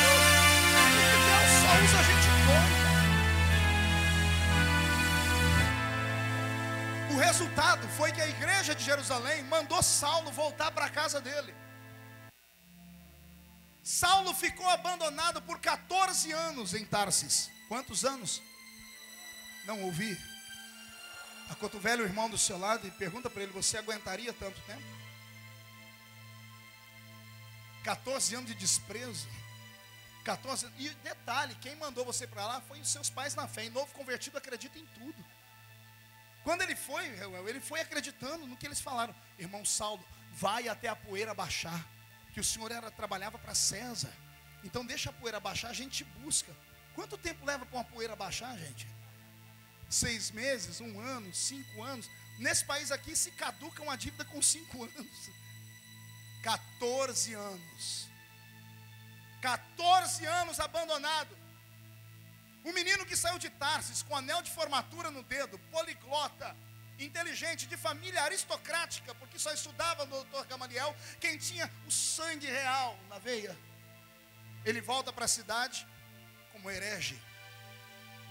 Porque Deus só usa gente doida. O resultado foi que a igreja de Jerusalém mandou Saulo voltar para a casa dele. Saulo ficou abandonado por 14 anos em Tarsis. Quantos anos? Não ouvi. Acotovele o irmão do seu lado e pergunta para ele: você aguentaria tanto tempo? 14 anos de desprezo. 14 anos. E detalhe, quem mandou você para lá foi os seus pais na fé. E novo convertido acredita em tudo. Quando ele foi acreditando no que eles falaram. Irmão Saulo, vai até a poeira baixar, que o senhor trabalhava para César. Então deixa a poeira baixar, a gente busca. Quanto tempo leva para uma poeira baixar, gente? 6 meses, 1 ano, 5 anos. Nesse país aqui se caduca uma dívida com 5 anos. 14 anos. 14 anos abandonado. Um menino que saiu de Tarsis com anel de formatura no dedo, poliglota, inteligente, de família aristocrática, porque só estudava no doutor Gamaliel quem tinha o sangue real na veia. Ele volta para a cidade como herege.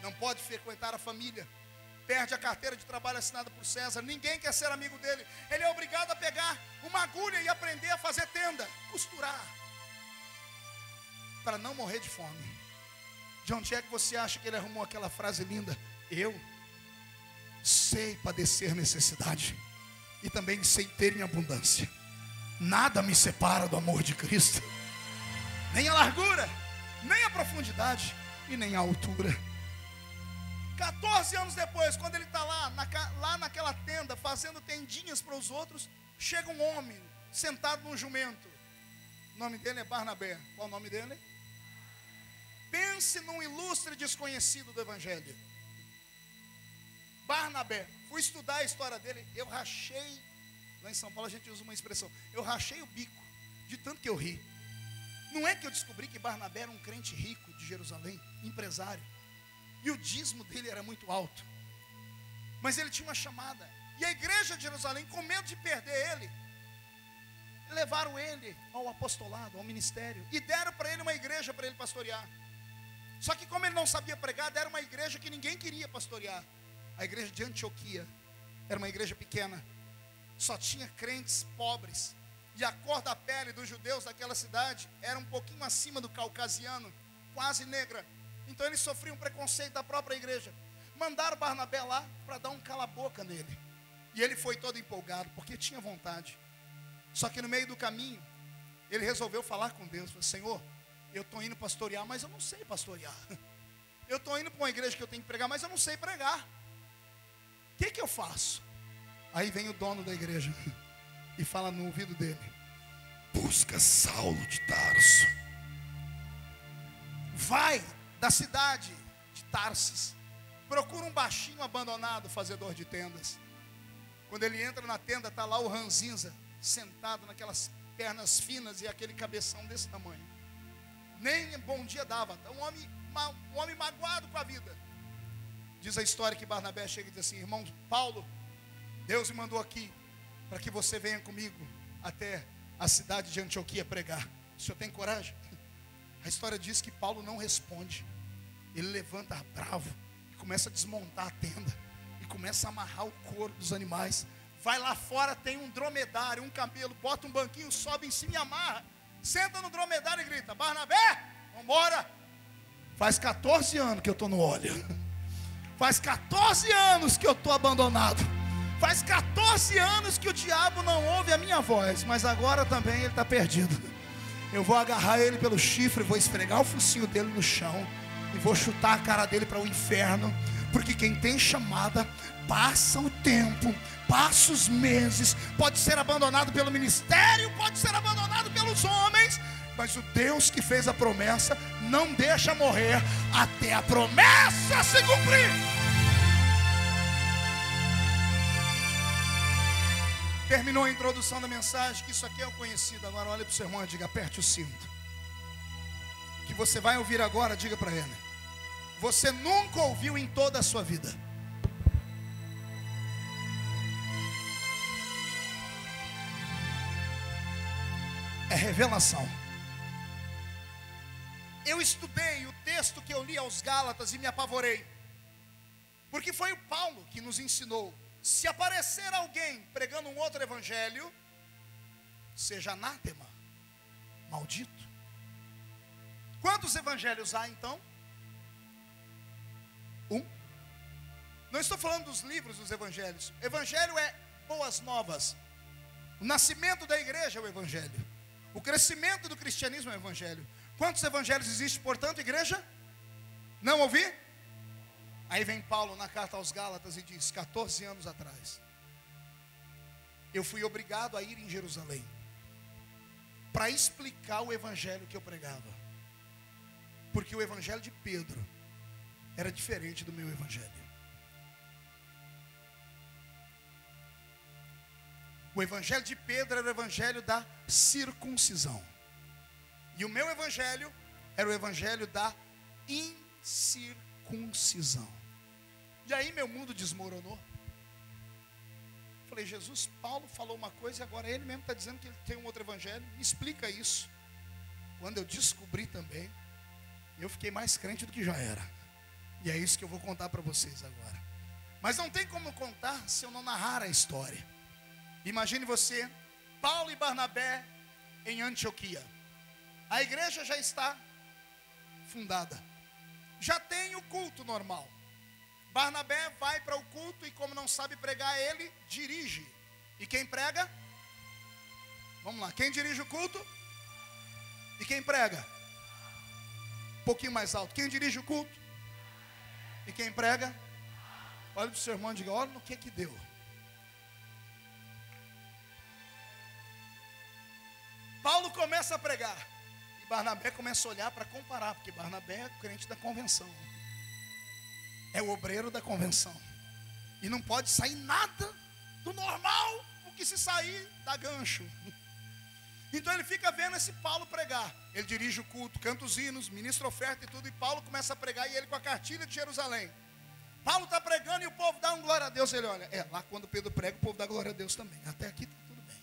Não pode frequentar a família. Perde a carteira de trabalho assinada por César. Ninguém quer ser amigo dele. Ele é obrigado a pegar uma agulha e aprender a fazer tenda, costurar, para não morrer de fome. De onde é que você acha que ele arrumou aquela frase linda? Eu sei padecer necessidade e também sei ter em abundância. Nada me separa do amor de Cristo. Nem a largura, nem a profundidade e nem a altura. 14 anos depois, quando ele está lá naquela tenda, fazendo tendinhas para os outros, chega um homem sentado num jumento. O nome dele é Barnabé. Qual o nome dele? Pense num ilustre desconhecido do evangelho. Barnabé. Fui estudar a história dele. Eu rachei. Lá em São Paulo a gente usa uma expressão: eu rachei o bico, de tanto que eu ri. Não é que eu descobri que Barnabé era um crente rico de Jerusalém, empresário, e o dízimo dele era muito alto, mas ele tinha uma chamada. E a igreja de Jerusalém, com medo de perder ele, levaram ele ao apostolado, ao ministério, e deram para ele uma igreja para ele pastorear. Só que como ele não sabia pregar, deram uma igreja que ninguém queria pastorear. A igreja de Antioquia era uma igreja pequena. só tinha crentes pobres. E a cor da pele dos judeus daquela cidade era um pouquinho acima do caucasiano, quase negra. Então eles sofriam preconceito da própria igreja. Mandaram Barnabé lá para dar um cala-boca nele. E ele foi todo empolgado, porque tinha vontade. Só que no meio do caminho, ele resolveu falar com Deus. Falou: Senhor, eu estou indo pastorear, mas eu não sei pastorear. Eu estou indo para uma igreja que eu tenho que pregar, mas eu não sei pregar. O que eu faço? Aí vem o dono da igreja e fala no ouvido dele: busca Saulo de Tarso. Vai da cidade de Tarsis, procura um baixinho abandonado, fazedor de tendas. Quando ele entra na tenda, está lá o ranzinza, sentado naquelas pernas finas e aquele cabeção desse tamanho. Nem bom dia dava, um homem magoado com a vida. Diz a história que Barnabé chega e diz assim: irmão Paulo, Deus me mandou aqui para que você venha comigo até a cidade de Antioquia pregar. O senhor tem coragem? A história diz que Paulo não responde. Ele levanta bravo e começa a desmontar a tenda e começa a amarrar o couro dos animais. Vai lá fora, tem um dromedário, um camelo, bota um banquinho, sobe em cima e amarra. Senta no dromedário e grita: Barnabé, vamos embora. Faz 14 anos que eu estou no óleo. Faz 14 anos que eu estou abandonado. Faz 14 anos que o diabo não ouve a minha voz. Mas agora também ele está perdido. Eu vou agarrar ele pelo chifre, vou esfregar o focinho dele no chão e vou chutar a cara dele para o inferno. Porque quem tem chamada, passa o tempo, passa os meses, pode ser abandonado pelo ministério, pode ser abandonado pelos homens, mas o Deus que fez a promessa não deixa morrer até a promessa se cumprir. Terminou a introdução da mensagem, que isso aqui é o conhecido. Agora olha para o seu irmão e diga: aperte o cinto. O que você vai ouvir agora, diga para ele: você nunca ouviu em toda a sua vida. É revelação. Eu estudei o texto que eu li aos Gálatas e me apavorei, porque foi o Paulo que nos ensinou: se aparecer alguém pregando um outro evangelho, seja anátema, maldito. Quantos evangelhos há então? Um. Não estou falando dos livros dos evangelhos. Evangelho é boas novas. O nascimento da igreja é o evangelho. O crescimento do cristianismo é o evangelho. Quantos evangelhos existem, portanto, igreja? Não ouvi? Aí vem Paulo na carta aos Gálatas e diz: 14 anos atrás, eu fui obrigado a ir em Jerusalém para explicar o evangelho que eu pregava. Porque o evangelho de Pedro era diferente do meu evangelho. O evangelho de Pedro era o evangelho da circuncisão. E o meu evangelho era o evangelho da incircuncisão. E aí meu mundo desmoronou. Falei: Jesus, Paulo falou uma coisa e agora ele mesmo está dizendo que ele tem um outro evangelho. Me explica isso. Quando eu descobri também, eu fiquei mais crente do que já era. E é isso que eu vou contar para vocês agora. Mas não tem como contar se eu não narrar a história. Imagine você, Paulo e Barnabé em Antioquia. A igreja já está fundada. Já tem o culto normal. Barnabé vai para o culto e, como não sabe pregar, ele dirige. E quem prega? Vamos lá, quem dirige o culto? E quem prega? Um pouquinho mais alto. Quem dirige o culto? E quem prega? Olha para o seu irmão e diga: olha no que deu. Paulo começa a pregar e Barnabé começa a olhar para comparar, porque Barnabé é crente da convenção, é o obreiro da convenção, e não pode sair nada do normal, porque se sair dá gancho. Então ele fica vendo esse Paulo pregar. Ele dirige o culto, canta os hinos, ministra oferta e tudo, e Paulo começa a pregar, e ele com a cartilha de Jerusalém. Paulo está pregando e o povo dá um glória a Deus. Ele olha, lá quando Pedro prega, o povo dá glória a Deus também. Até aqui está tudo bem.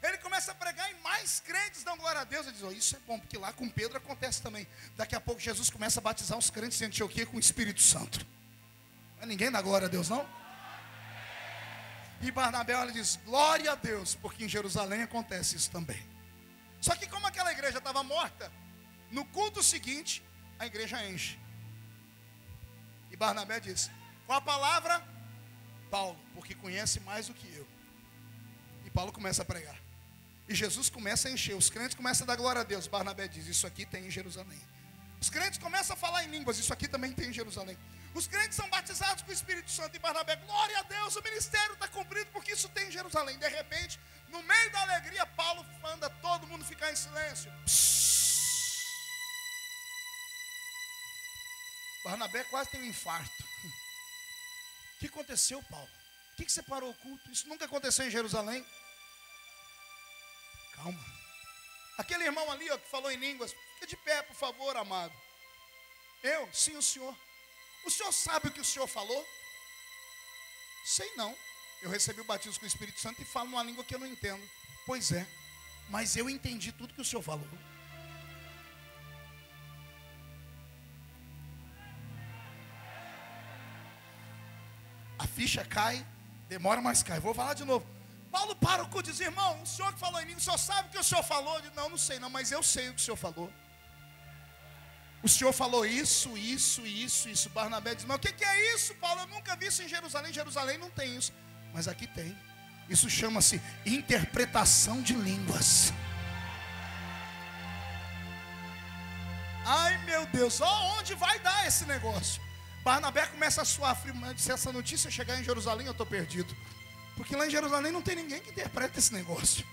Ele começa a pregar e mais crentes dão glória a Deus. Ele diz: isso é bom, porque lá com Pedro acontece também. Daqui a pouco Jesus começa a batizar os crentes em Antioquia com o Espírito Santo. Mas ninguém dá glória a Deus, não? E Barnabé olha e diz: glória a Deus, porque em Jerusalém acontece isso também. Só que como aquela igreja estava morta, no culto seguinte, a igreja enche. E Barnabé diz: qual a palavra? Paulo, porque conhece mais do que eu. E Paulo começa a pregar. E Jesus começa a encher, os crentes começam a dar glória a Deus. Barnabé diz: isso aqui tem em Jerusalém. Os crentes começam a falar em línguas, isso aqui também tem em Jerusalém. Os crentes são batizados com o Espírito Santo. E Barnabé: glória a Deus, o ministério está cumprido, porque isso tem em Jerusalém. De repente, no meio da alegria, Paulo manda todo mundo ficar em silêncio. Barnabé quase tem um infarto. O que aconteceu, Paulo? Por que você parou o culto? Isso nunca aconteceu em Jerusalém. Calma. Aquele irmão ali, ó, que falou em línguas, fica de pé, por favor, amado. Eu? Sim, o senhor. O senhor sabe o que o senhor falou? Sei não. Eu recebi o batismo com o Espírito Santo e falo uma língua que eu não entendo. Pois é, mas eu entendi tudo que o senhor falou. A ficha cai, demora, mas cai. Vou falar de novo. Paulo para o culto e diz: irmão, o senhor que falou em língua, o senhor sabe o que o senhor falou? Eu digo: não sei não, mas eu sei o que o senhor falou. O senhor falou isso. Barnabé diz: mas o que é isso, Paulo? Eu nunca vi isso em Jerusalém. Jerusalém não tem isso, mas aqui tem. Isso chama-se interpretação de línguas. Ai meu Deus, onde vai dar esse negócio? Barnabé começa a suar frio. Mas se essa notícia chegar em Jerusalém, eu estou perdido. Porque lá em Jerusalém não tem ninguém que interpreta esse negócio.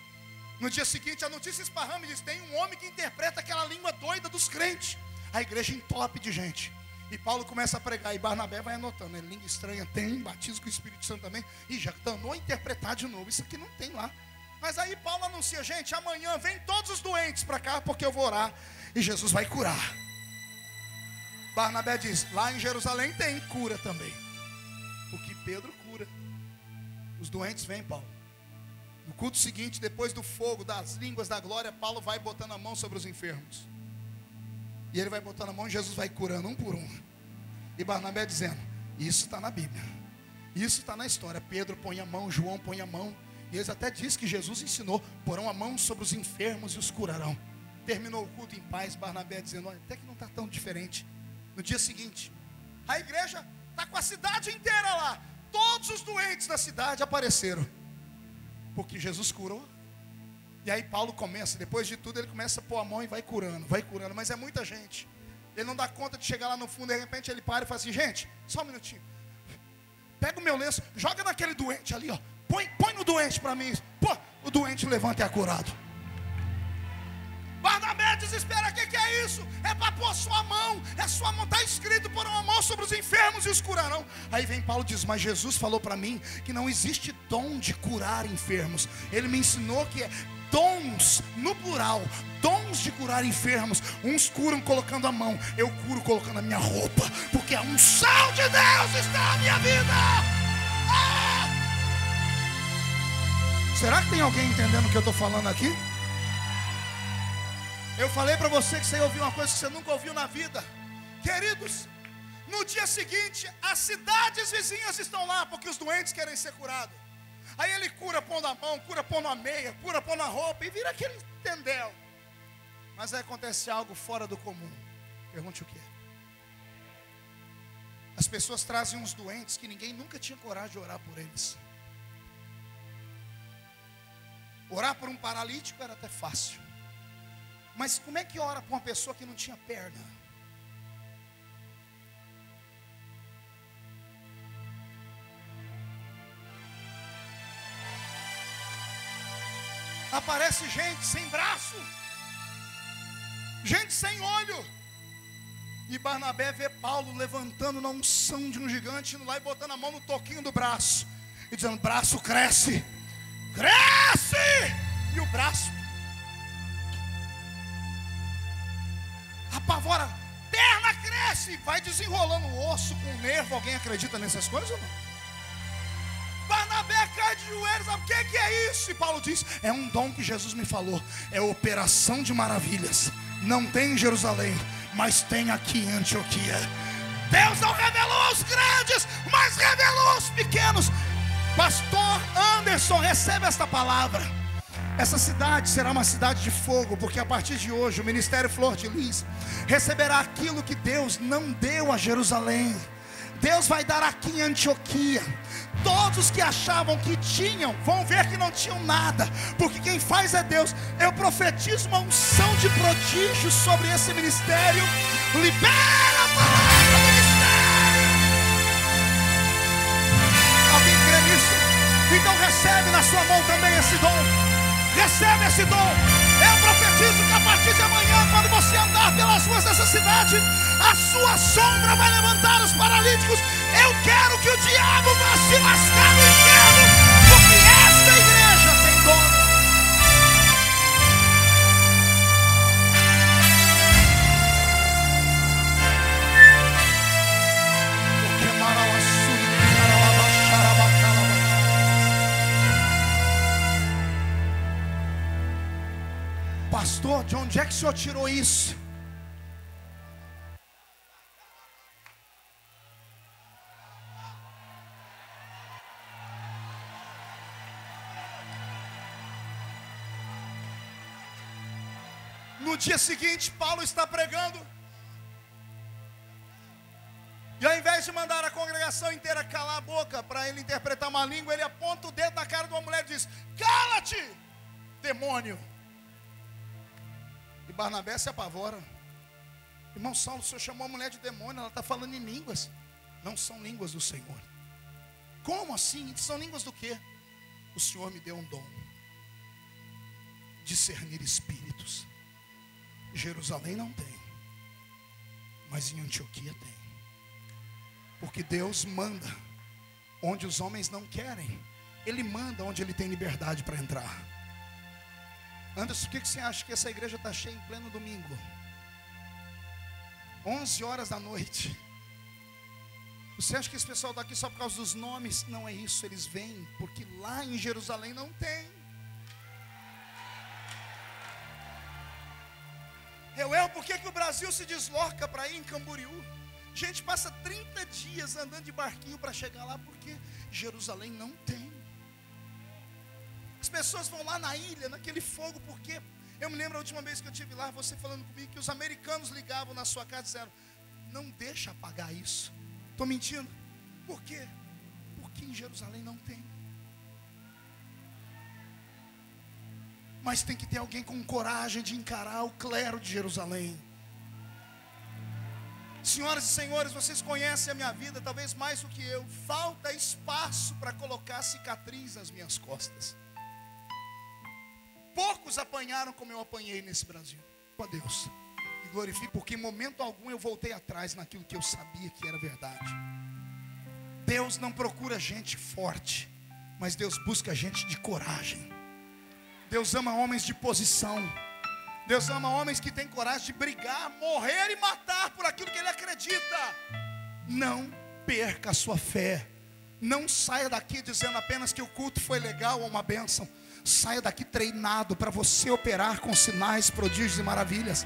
No dia seguinte, a notícia esparrama e diz: tem um homem que interpreta aquela língua doida dos crentes. A igreja entope de gente. E Paulo começa a pregar. E Barnabé vai anotando, né? Língua estranha tem, batismo com o Espírito Santo também. E já danou a interpretar de novo. Isso aqui não tem lá. Mas aí Paulo anuncia: gente, amanhã vem todos os doentes para cá, porque eu vou orar e Jesus vai curar. Barnabé diz: lá em Jerusalém tem cura também, porque Pedro cura. Os doentes vêm, Paulo. No culto seguinte, depois do fogo, das línguas, da glória, Paulo vai botando a mão sobre os enfermos. E ele vai botando a mão e Jesus vai curando um por um. E Barnabé dizendo: isso está na Bíblia, isso está na história. Pedro põe a mão, João põe a mão. E eles até dizem que Jesus ensinou: porão a mão sobre os enfermos e os curarão. Terminou o culto em paz. Barnabé dizendo: olha, até que não está tão diferente. No dia seguinte, a igreja está com a cidade inteira lá. Todos os doentes da cidade apareceram, porque Jesus curou. E aí Paulo começa, depois de tudo, ele começa a pôr a mão e vai curando. Mas é muita gente. Ele não dá conta de chegar lá no fundo. De repente ele para e fala assim: gente, só um minutinho. Pega o meu lenço, joga naquele doente ali, ó. Põe no doente para mim. Pô, o doente levanta e é curado. Barnabé desespera: o que é isso? É para pôr sua mão. É sua mão, está escrito: pôr uma mão sobre os enfermos e os curarão. Aí vem Paulo e diz: mas Jesus falou para mim que não existe dom de curar enfermos. Ele me ensinou que é dons, no plural, dons de curar enfermos. Uns curam colocando a mão, eu curo colocando a minha roupa, porque a unção de Deus está na minha vida. Será que tem alguém entendendo o que eu estou falando aqui? Eu falei para você que você ia ouvir uma coisa que você nunca ouviu na vida. Queridos, no dia seguinte, as cidades vizinhas estão lá, porque os doentes querem ser curados. Aí ele cura pondo a mão, cura pondo a meia, cura pondo a roupa, e vira aquele tendel. Mas aí acontece algo fora do comum. Pergunte o que é. As pessoas trazem uns doentes que ninguém nunca tinha coragem de orar por eles. Orar por um paralítico era até fácil. Mas como é que ora para uma pessoa que não tinha perna? Aparece gente sem braço, gente sem olho. E Barnabé vê Paulo levantando na unção de um gigante, indo lá e botando a mão no toquinho do braço e dizendo: braço cresce, cresce. E o braço apavora, perna cresce, vai desenrolando o osso com o nervo. Alguém acredita nessas coisas ou não? Barnabé cai de joelhos: sabe o que é isso? E Paulo diz: é um dom que Jesus me falou, é operação de maravilhas. Não tem em Jerusalém, mas tem aqui em Antioquia. Deus não revelou aos grandes, mas revelou aos pequenos. Pastor Emerson, recebe esta palavra. Essa cidade será uma cidade de fogo, porque a partir de hoje o Ministério Flor de Lis receberá aquilo que Deus não deu a Jerusalém. Deus vai dar aqui em Antioquia. Todos que achavam que tinham, vão ver que não tinham nada, porque quem faz é Deus. Eu profetizo uma unção de prodígio sobre esse ministério. Libera a palavra do ministério. Alguém crê nisso? Então recebe na sua mão também esse dom. Recebe esse dom. Eu profetizo que a partir de amanhã, quando você andar pelas ruas dessa cidade, a sua sombra vai levantar os paralíticos. Eu quero que o diabo vá se lascar no inferno, porque esta igreja tem dono. Pastor, de onde é que o senhor tirou isso? No dia seguinte, Paulo está pregando, e ao invés de mandar a congregação inteira calar a boca para ele interpretar uma língua, ele aponta o dedo na cara de uma mulher e diz: cala-te, demônio. E Barnabé se apavora. Irmão Saulo, o senhor chamou a mulher de demônio, ela está falando em línguas. Não são línguas do Senhor. Como assim? São línguas do quê? O Senhor me deu um dom: discernir espíritos. Jerusalém não tem, mas em Antioquia tem. Porque Deus manda onde os homens não querem. Ele manda onde ele tem liberdade para entrar. Anderson, por que você acha que essa igreja está cheia em pleno domingo? 11 horas da noite. Você acha que esse pessoal está aqui só por causa dos nomes? Não é isso, eles vêm porque lá em Jerusalém não tem. Por que o Brasil se desloca para ir em Camboriú? Gente, passa 30 dias andando de barquinho para chegar lá, porque Jerusalém não tem. As pessoas vão lá na ilha, naquele fogo, porque eu me lembro a última vez que eu estive lá, você falando comigo, que os americanos ligavam na sua casa e disseram: não deixa apagar isso. Estou mentindo? Por quê? Porque em Jerusalém não tem. Mas tem que ter alguém com coragem de encarar o clero de Jerusalém. Senhoras e senhores, vocês conhecem a minha vida talvez mais do que eu. Falta espaço para colocar cicatriz nas minhas costas. Poucos apanharam como eu apanhei nesse Brasil. Com Deus, e glorifico, porque em momento algum eu voltei atrás naquilo que eu sabia que era verdade. Deus não procura gente forte, mas Deus busca gente de coragem. Deus ama homens de posição. Deus ama homens que têm coragem de brigar, morrer e matar por aquilo que ele acredita. Não perca a sua fé. Não saia daqui dizendo apenas que o culto foi legal ou uma bênção. Saia daqui treinado para você operar com sinais, prodígios e maravilhas.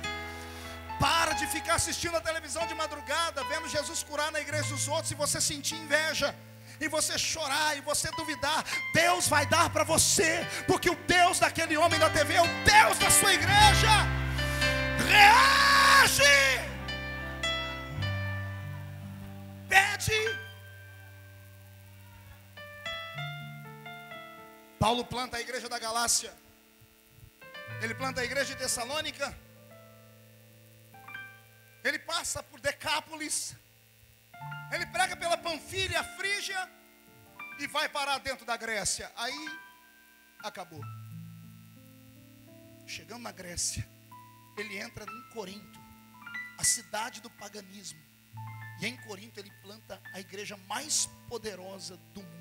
Para de ficar assistindo a televisão de madrugada, vendo Jesus curar na igreja dos outros, e você sentir inveja, e você chorar, e você duvidar. Deus vai dar para você, porque o Deus daquele homem da TV é o Deus da sua igreja. Reage! Pede. Paulo planta a igreja da Galácia. Ele planta a igreja de Tessalônica. Ele passa por Decápolis. Ele prega pela Panfilha, Frígia, e vai parar dentro da Grécia. Aí acabou. Chegando na Grécia, ele entra em Corinto, a cidade do paganismo. E em Corinto ele planta a igreja mais poderosa do mundo.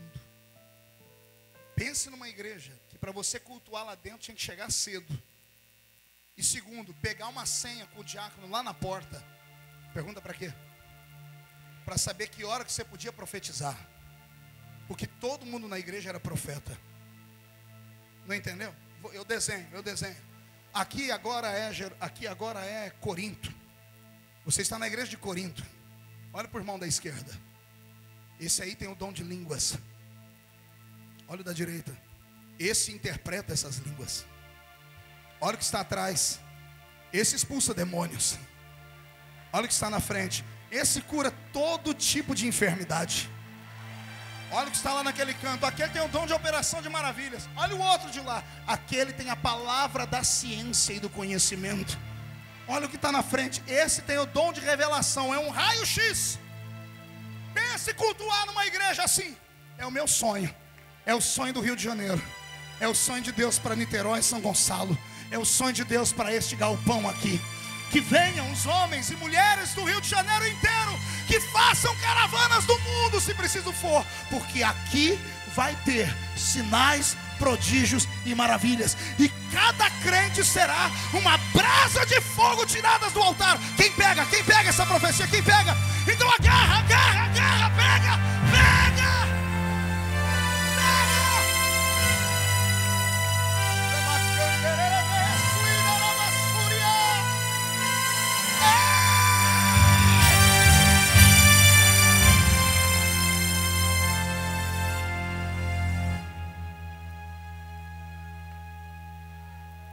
Pense numa igreja que para você cultuar lá dentro tinha que chegar cedo. E segundo, pegar uma senha com o diácono lá na porta. Pergunta para quê? Para saber que hora que você podia profetizar. Porque todo mundo na igreja era profeta. Não entendeu? Eu desenho. Aqui agora é Corinto. Você está na igreja de Corinto. Olha para o irmão da esquerda. Esse aí tem o dom de línguas. Olha o da direita. esse interpreta essas línguas. Olha o que está atrás, esse expulsa demônios. Olha o que está na frente, esse cura todo tipo de enfermidade. Olha o que está lá naquele canto, aquele tem o dom de operação de maravilhas. Olha o outro de lá, aquele tem a palavra da ciência e do conhecimento. Olha o que está na frente, esse tem o dom de revelação, é um raio-x. Pense cultuar numa igreja assim, é o meu sonho, é o sonho do Rio de Janeiro, é o sonho de Deus para Niterói e São Gonçalo, é o sonho de Deus para este galpão aqui. Que venham os homens e mulheres do Rio de Janeiro inteiro, que façam caravanas do mundo se preciso for, porque aqui vai ter sinais, prodígios e maravilhas, e cada crente será uma brasa de fogo tiradas do altar. Quem pega essa profecia? Quem pega? Então agarra, pega.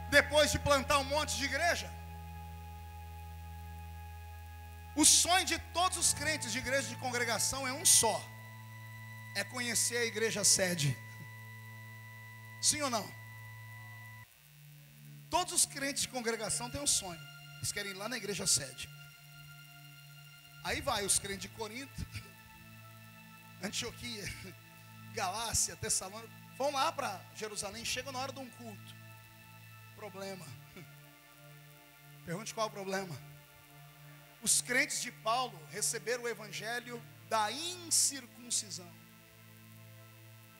Depois de plantar um monte de igreja, o sonho de todos os crentes de igreja de congregação é um só: é conhecer a igreja sede. Sim ou não? Todos os crentes de congregação têm um sonho, eles querem ir lá na igreja sede. Aí vai os crentes de Corinto, Antioquia, Galácia, Tessalônica, vão lá para Jerusalém, chegam na hora de um culto. Problema. Pergunte qual é o problema. Os crentes de Paulo receberam o evangelho da incircuncisão,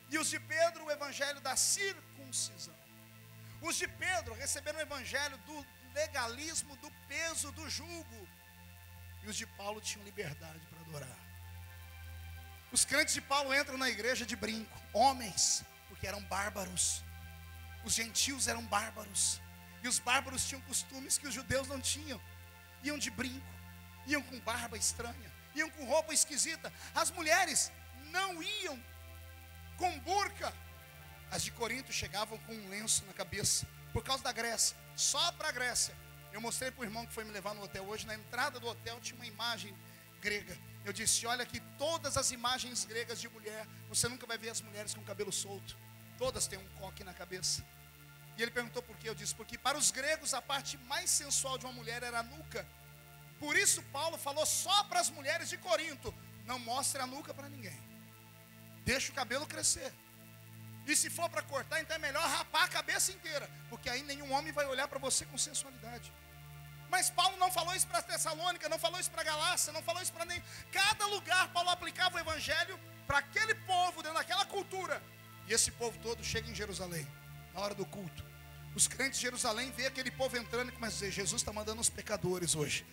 e os de Pedro o evangelho da circuncisão. Os de Pedro receberam o evangelho do legalismo, do peso, do jugo, e os de Paulo tinham liberdade para adorar. Os crentes de Paulo entram na igreja de brinco, homens, porque eram bárbaros. Os gentios eram bárbaros, e os bárbaros tinham costumes que os judeus não tinham. Iam de brinco, iam com barba estranha, iam com roupa esquisita. As mulheres não iam com burca. As de Corinto chegavam com um lenço na cabeça, por causa da Grécia, só para a Grécia. Eu mostrei para o irmão que foi me levar no hotel hoje, na entrada do hotel tinha uma imagem grega. Eu disse: olha aqui, todas as imagens gregas de mulher, você nunca vai ver as mulheres com cabelo solto. Todas têm um coque na cabeça. E ele perguntou por quê. Eu disse: porque para os gregos a parte mais sensual de uma mulher era a nuca. Por isso Paulo falou só para as mulheres de Corinto: não mostre a nuca para ninguém, deixa o cabelo crescer. E se for para cortar, então é melhor rapar a cabeça inteira, porque aí nenhum homem vai olhar para você com sensualidade. Mas Paulo não falou isso para Tessalônica, não falou isso para Galácia, não falou isso para nem. Cada lugar Paulo aplicava o evangelho para aquele povo, dentro daquela cultura. E esse povo todo chega em Jerusalém, na hora do culto. Os crentes de Jerusalém vê aquele povo entrando e começam a dizer: Jesus está mandando os pecadores hoje.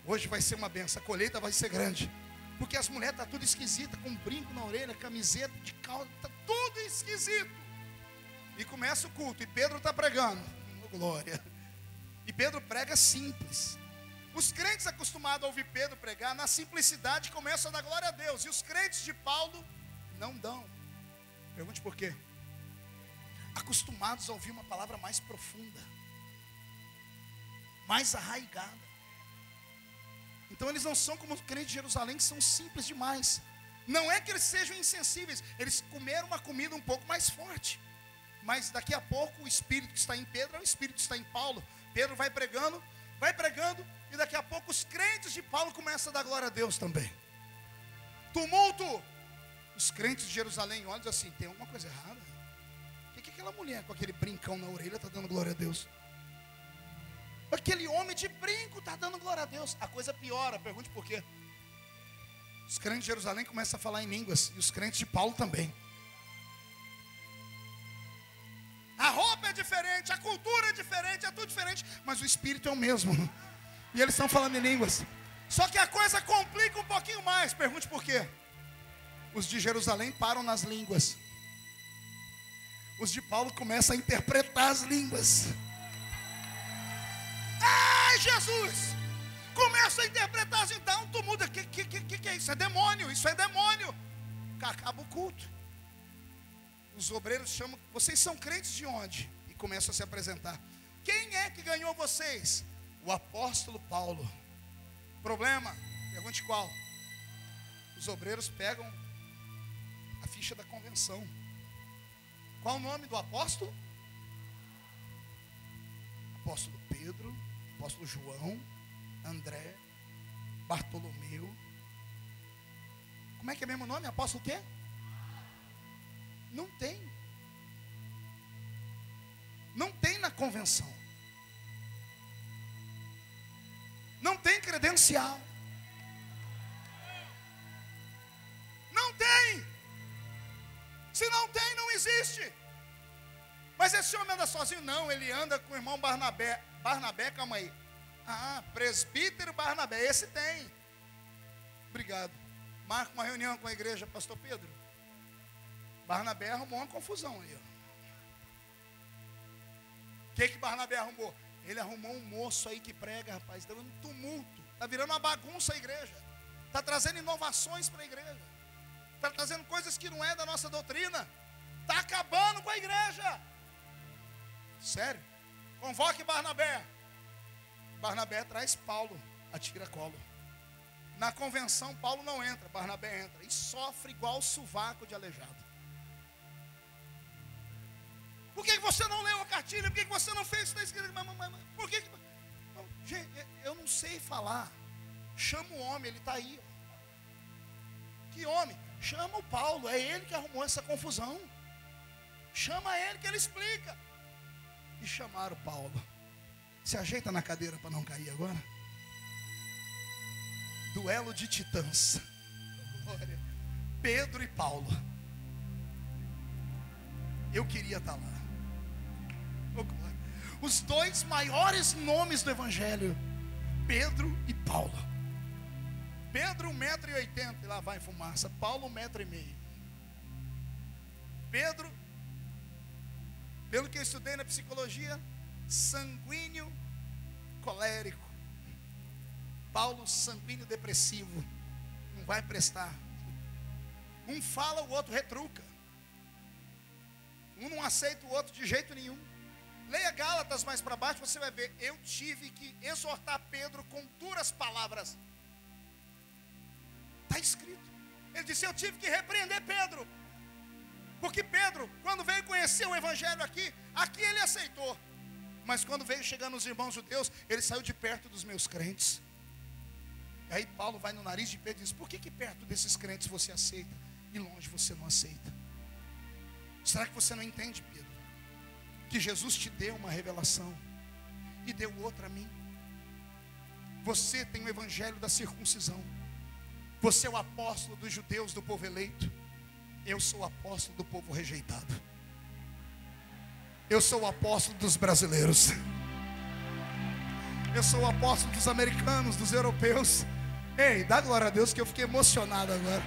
Hoje vai ser uma benção, a colheita vai ser grande. Porque as mulheres estão tudo esquisita, com brinco na orelha, camiseta de calça, está tudo esquisito. E começa o culto, e Pedro está pregando. Glória. E Pedro prega simples. Os crentes acostumados a ouvir Pedro pregar, na simplicidade começam a dar glória a Deus. E os crentes de Paulo não dão. Pergunte por quê. Acostumados a ouvir uma palavra mais profunda, mais arraigada. Então eles não são como os crentes de Jerusalém, que são simples demais. Não é que eles sejam insensíveis, eles comeram uma comida um pouco mais forte. Mas daqui a pouco o Espírito que está em Pedro é o Espírito que está em Paulo. Pedro vai pregando, e daqui a pouco os crentes de Paulo começam a dar glória a Deus também. Tumulto. Os crentes de Jerusalém olham e dizem assim: tem alguma coisa errada? Por que aquela mulher com aquele brincão na orelha está dando glória a Deus? Aquele homem de brinco está dando glória a Deus. A coisa piora, pergunte por quê. Os crentes de Jerusalém começam a falar em línguas, e os crentes de Paulo também. A roupa é diferente, a cultura é diferente, é tudo diferente, mas o Espírito é o mesmo. E eles estão falando em línguas. Só que a coisa complica um pouquinho mais, pergunte por quê. Os de Jerusalém param nas línguas. Os de Paulo começam a interpretar as línguas. Ai, Jesus! Começa a interpretar, então tu muda. O que é isso? É demônio, isso é demônio. Acaba o culto. os obreiros chamam, vocês são crentes de onde? E começam a se apresentar. Quem é que ganhou vocês? O apóstolo Paulo. Problema? Pergunte qual? Os obreiros pegam a ficha da convenção. Qual o nome do apóstolo? Apóstolo Pedro, apóstolo João, André, Bartolomeu. Como é que é mesmo o nome? Apóstolo o quê? Não tem. Não tem na convenção. Não tem credencial. Não tem. Se não tem, não existe. Mas esse homem anda sozinho? Não, ele anda com o irmão Barnabé. Barnabé, calma aí. Ah, presbítero Barnabé, esse tem. Obrigado. Marca uma reunião com a igreja, pastor Pedro. Barnabé arrumou uma confusão aí. O que Barnabé arrumou? Ele arrumou um moço aí que prega, rapaz. Está dando um tumulto. Está virando uma bagunça a igreja. Está trazendo inovações para a igreja. Está trazendo coisas que não é da nossa doutrina. Está acabando com a igreja. Sério? Convoque Barnabé. Barnabé traz Paulo a tiracolo. Na convenção Paulo não entra, Barnabé entra. E sofre igual o sovaco de aleijado. Por que você não leu a cartilha? Por que você não fez isso? Está escrito? Por que... Gente, eu não sei falar. Chama o homem, ele está aí. Que homem? Chama o Paulo, é ele que arrumou essa confusão. Chama ele que ele explica. E chamaram Paulo. Se ajeita na cadeira para não cair agora. Duelo de titãs. Glória. Pedro e Paulo. Eu queria estar lá. Oh, glória. Os dois maiores nomes do evangelho, Pedro e Paulo. Pedro 1,80 m, e lá vai fumaça. Paulo 1,5 m. Pedro, pelo que eu estudei na psicologia, sanguíneo colérico. Paulo sanguíneo depressivo. Não vai prestar. Um fala, o outro retruca. Um não aceita o outro de jeito nenhum. Leia Gálatas mais para baixo, você vai ver. Eu tive que exortar Pedro com duras palavras. Está escrito. Ele disse, eu tive que repreender Pedro. Porque Pedro, quando veio conhecer o evangelho aqui ele aceitou. Mas quando veio chegar nos irmãos judeus, ele saiu de perto dos meus crentes. E aí Paulo vai no nariz de Pedro e diz, por que perto desses crentes você aceita e longe você não aceita? Será que você não entende, Pedro? Que Jesus te deu uma revelação e deu outra a mim. Você tem o evangelho da circuncisão. Você é o apóstolo dos judeus, do povo eleito. Eu sou o apóstolo do povo rejeitado. Eu sou o apóstolo dos brasileiros. Eu sou o apóstolo dos americanos, dos europeus. Ei, dá glória a Deus que eu fiquei emocionado agora.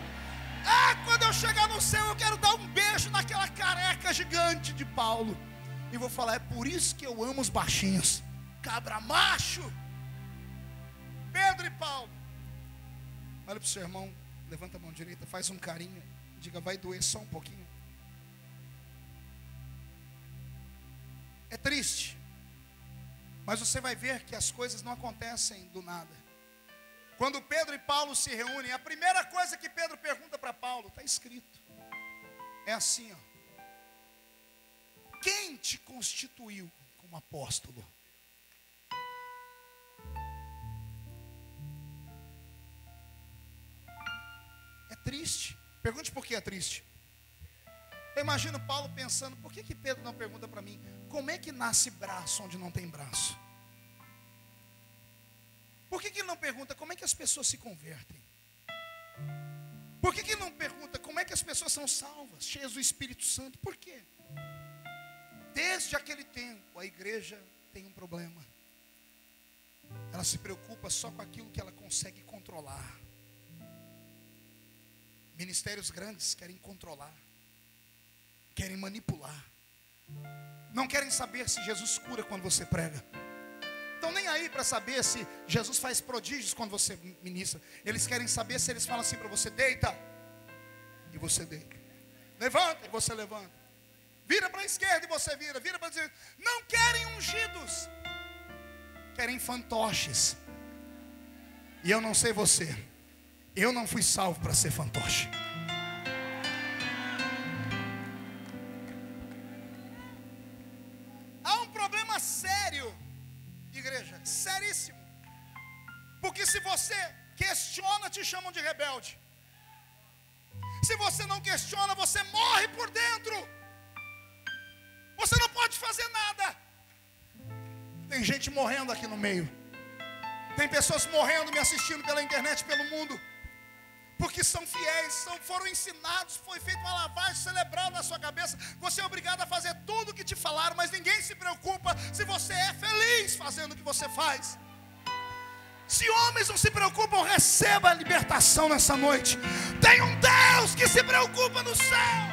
Ah, quando eu chegar no céu eu quero dar um beijo naquela careca gigante de Paulo. E vou falar, é por isso que eu amo os baixinhos. Cabra macho. Pedro e Paulo. Olha para o seu irmão, levanta a mão direita, faz um carinho. Diga, vai doer só um pouquinho. É triste. Mas você vai ver que as coisas não acontecem do nada. Quando Pedro e Paulo se reúnem, a primeira coisa que Pedro pergunta para Paulo, está escrito. É assim, ó. Quem te constituiu como apóstolo? É triste. Pergunte por que é triste. Eu imagino Paulo pensando, por que Pedro não pergunta para mim, como é que nasce braço onde não tem braço? Por que ele não pergunta como é que as pessoas se convertem? Por que ele não pergunta como é que as pessoas são salvas, cheias do Espírito Santo? Por quê? Desde aquele tempo, a igreja tem um problema. Ela se preocupa só com aquilo que ela consegue controlar. Ministérios grandes querem controlar, querem manipular. Não querem saber se Jesus cura quando você prega. Estão nem aí para saber se Jesus faz prodígios quando você ministra. Eles querem saber se eles falam assim para você, deita, e você deita. Levanta, e você levanta. Vira para a esquerda e você vira para a direita. Não querem ungidos, querem fantoches. E eu não sei você, eu não fui salvo para ser fantoche. Há um problema sério, igreja, seríssimo. Porque se você questiona, te chamam de rebelde. Se você não questiona, você morre por dentro. Você não pode fazer nada. Tem gente morrendo aqui no meio. Tem pessoas morrendo, me assistindo pela internet, pelo mundo, porque são fiéis, foram ensinados, foi feita uma lavagem cerebral na sua cabeça. Você é obrigado a fazer tudo o que te falaram, mas ninguém se preocupa se você é feliz fazendo o que você faz. Se homens não se preocupam, receba a libertação nessa noite. Tem um Deus que se preocupa no céu.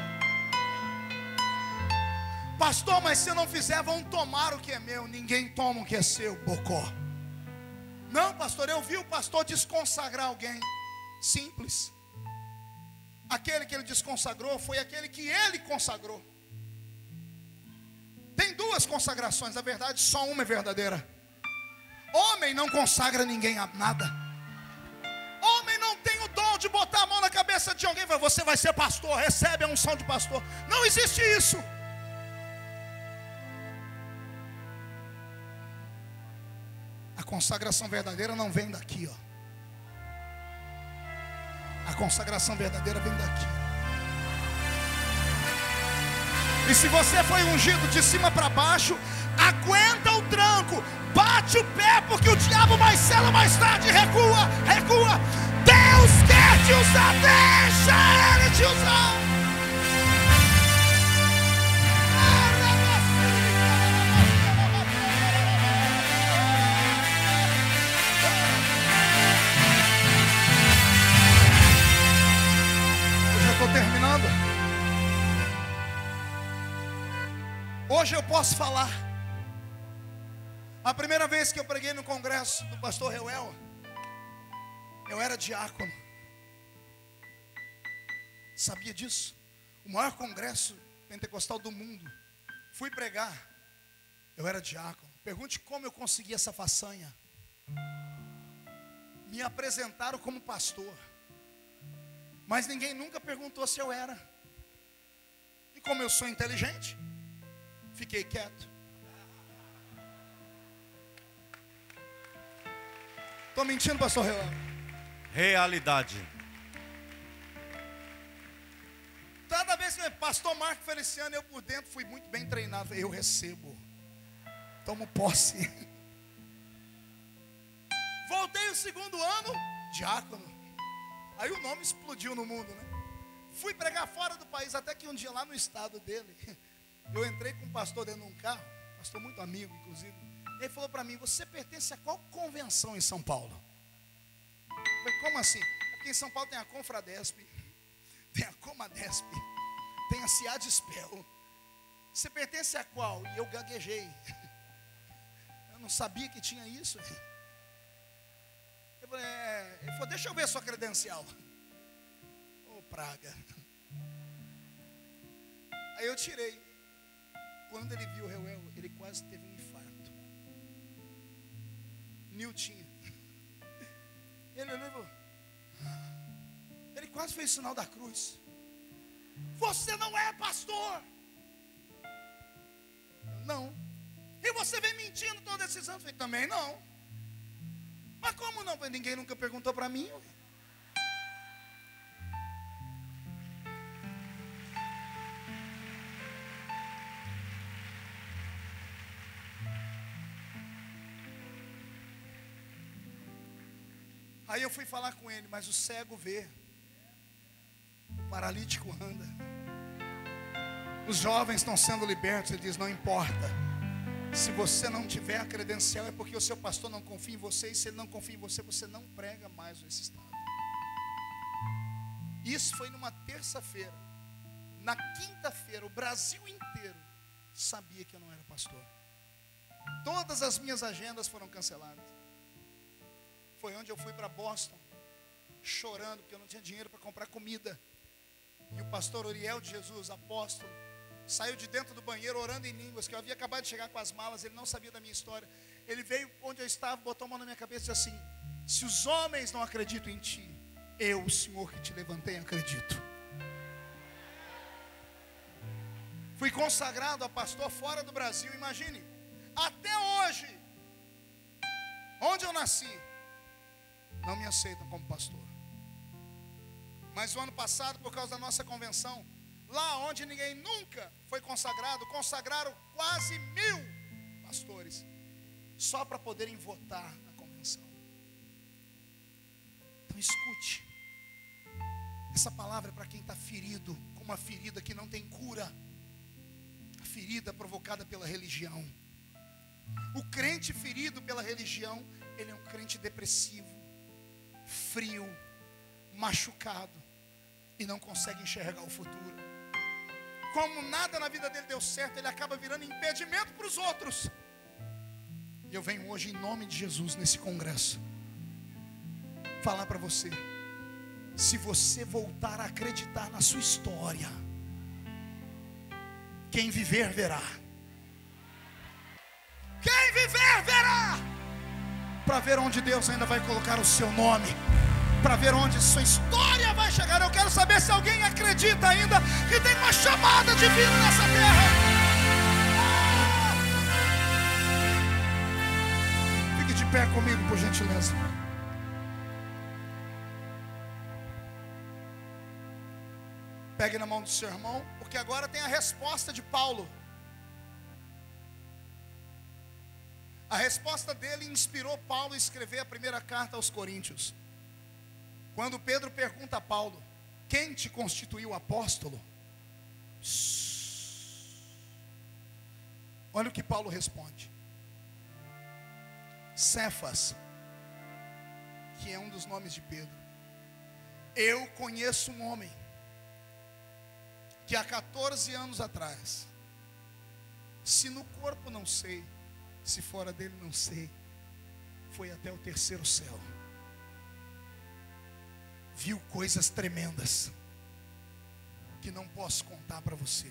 Pastor, mas se eu não fizer, vão tomar o que é meu. Ninguém toma o que é seu, bocó. Não, pastor, eu vi o pastor desconsagrar alguém. Simples. Aquele que ele desconsagrou foi aquele que ele consagrou. Tem duas consagrações, na verdade só uma é verdadeira. Homem não consagra ninguém a nada. Homem não tem o dom de botar a mão na cabeça de alguém e falar, você vai ser pastor, recebe a unção de pastor. Não existe isso. A consagração verdadeira não vem daqui, ó. A consagração verdadeira vem daqui. E se você foi ungido de cima para baixo, aguenta o tranco, bate o pé, porque o diabo mais cedo ou mais tarde recua, recua. Deus quer te usar, deixa Ele te usar. Estou terminando. Hoje eu posso falar. A primeira vez que eu preguei no congresso do pastor Reuel, eu era diácono. Sabia disso? O maior congresso pentecostal do mundo. Fui pregar. Eu era diácono. Pergunte como eu consegui essa façanha. Me apresentaram como pastor, mas ninguém nunca perguntou se eu era. E como eu sou inteligente, fiquei quieto. Estou mentindo, pastor Reuel? Realidade. Toda vez que pastor Marco Feliciano, eu por dentro fui muito bem treinado. Eu recebo, tomo posse. Voltei o segundo ano, diácono. Aí o nome explodiu no mundo, né? Fui pregar fora do país, até que um dia lá no estado dele, eu entrei com um pastor dentro de um carro, pastor muito amigo, inclusive. Ele falou para mim, você pertence a qual convenção em São Paulo? Eu falei, como assim? É porque em São Paulo tem a Confradesp, tem a Comadesp, tem a Ciadispel. Você pertence a qual? E eu gaguejei. Eu não sabia que tinha isso. Ele falou, deixa eu ver sua credencial. Ô, praga. Aí eu tirei. Quando ele viu o Reuel, ele quase teve um infarto. Niltinho. Ele olhou e falou, ele quase fez o sinal da cruz. Você não é pastor? Não. E você vem mentindo todos esses anos? Eu falei, também não. Mas como não? Ninguém nunca perguntou para mim. Aí eu fui falar com ele, mas o cego vê, o paralítico anda, os jovens estão sendo libertos. Ele diz, não importa. Se você não tiver a credencial, é porque o seu pastor não confia em você. E se ele não confia em você, você não prega mais nesse estado. Isso foi numa terça-feira. Na quinta-feira, o Brasil inteiro sabia que eu não era pastor. Todas as minhas agendas foram canceladas. Foi onde eu fui para Boston, chorando, porque eu não tinha dinheiro para comprar comida. E o pastor Uriel de Jesus, apóstolo, saiu de dentro do banheiro orando em línguas, que eu havia acabado de chegar com as malas, ele não sabia da minha história. Ele veio onde eu estava, botou a mão na minha cabeça e disse assim: se os homens não acreditam em ti, eu, o Senhor que te levantei, acredito. Fui consagrado a pastor fora do Brasil, imagine. Até hoje, onde eu nasci, não me aceitam como pastor. Mas o ano passado, por causa da nossa convenção, lá onde ninguém nunca foi consagrado, consagraram quase 1000 pastores, só para poderem votar na convenção. Então escute, essa palavra é para quem está ferido, com uma ferida que não tem cura, a ferida provocada pela religião. O crente ferido pela religião, ele é um crente depressivo, frio, machucado, e não consegue enxergar o futuro. Como nada na vida dele deu certo, ele acaba virando impedimento para os outros. E eu venho hoje, em nome de Jesus, nesse congresso, falar para você: se você voltar a acreditar na sua história, quem viver verá. Quem viver verá. Para ver onde Deus ainda vai colocar o seu nome, para ver onde sua história vai chegar. Eu quero saber se alguém acredita ainda que tem uma chamada divina nessa terra. Fique de pé comigo, por gentileza. Pegue na mão do seu irmão, porque agora tem a resposta de Paulo. A resposta dele inspirou Paulo a escrever a primeira carta aos Coríntios. Quando Pedro pergunta a Paulo: quem te constituiu apóstolo? Olha o que Paulo responde: Cefas, que é um dos nomes de Pedro. Eu conheço um homem que há 14 anos atrás, se no corpo não sei, se fora dele não sei, foi até o terceiro céu, viu coisas tremendas que não posso contar para você.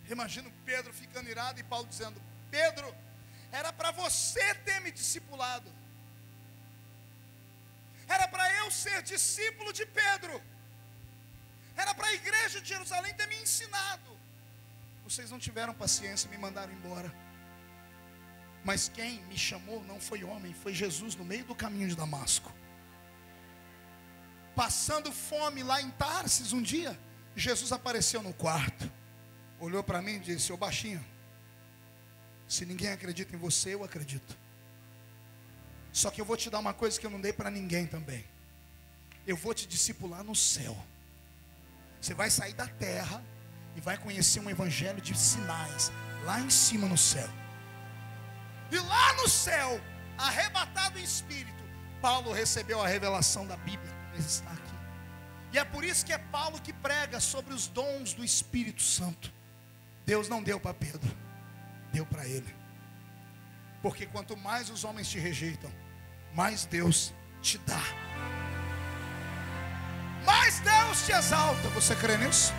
Imagino Pedro ficando irado e Paulo dizendo: Pedro, era para você ter me discipulado, era para eu ser discípulo de Pedro, era para a igreja de Jerusalém ter me ensinado. Vocês não tiveram paciência e me mandaram embora. Mas quem me chamou não foi homem, foi Jesus no meio do caminho de Damasco. Passando fome lá em Tarsis um dia, Jesus apareceu no quarto, olhou para mim e disse: ô baixinho, se ninguém acredita em você, eu acredito. Só que eu vou te dar uma coisa que eu não dei para ninguém também. Eu vou te discipular no céu. Você vai sair da terra e vai conhecer um evangelho de sinais lá em cima no céu. E lá no céu, arrebatado em espírito, Paulo recebeu a revelação da Bíblia, como ele está aqui. E é por isso que é Paulo que prega sobre os dons do Espírito Santo. Deus não deu para Pedro, deu para ele. Porque quanto mais os homens te rejeitam, mais Deus te dá, mais Deus te exalta. Você crê nisso?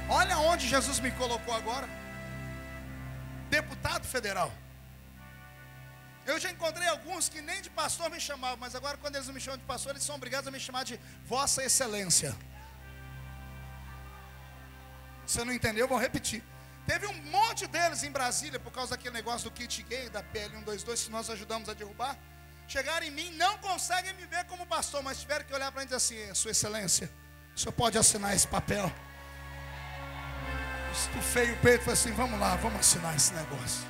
Olha onde Jesus me colocou agora: deputado federal. Eu já encontrei alguns que nem de pastor me chamavam, mas agora quando eles não me chamam de pastor, eles são obrigados a me chamar de Vossa Excelência. Você não entendeu? Eu vou repetir. Teve um monte deles em Brasília, por causa daquele negócio do kit gay, da PL 122, que nós ajudamos a derrubar. Chegaram em mim, não conseguem me ver como pastor, mas tiveram que olhar para mim e dizer assim: Sua Excelência, o senhor pode assinar esse papel? Estufei o peito e falei assim: vamos lá, vamos assinar esse negócio.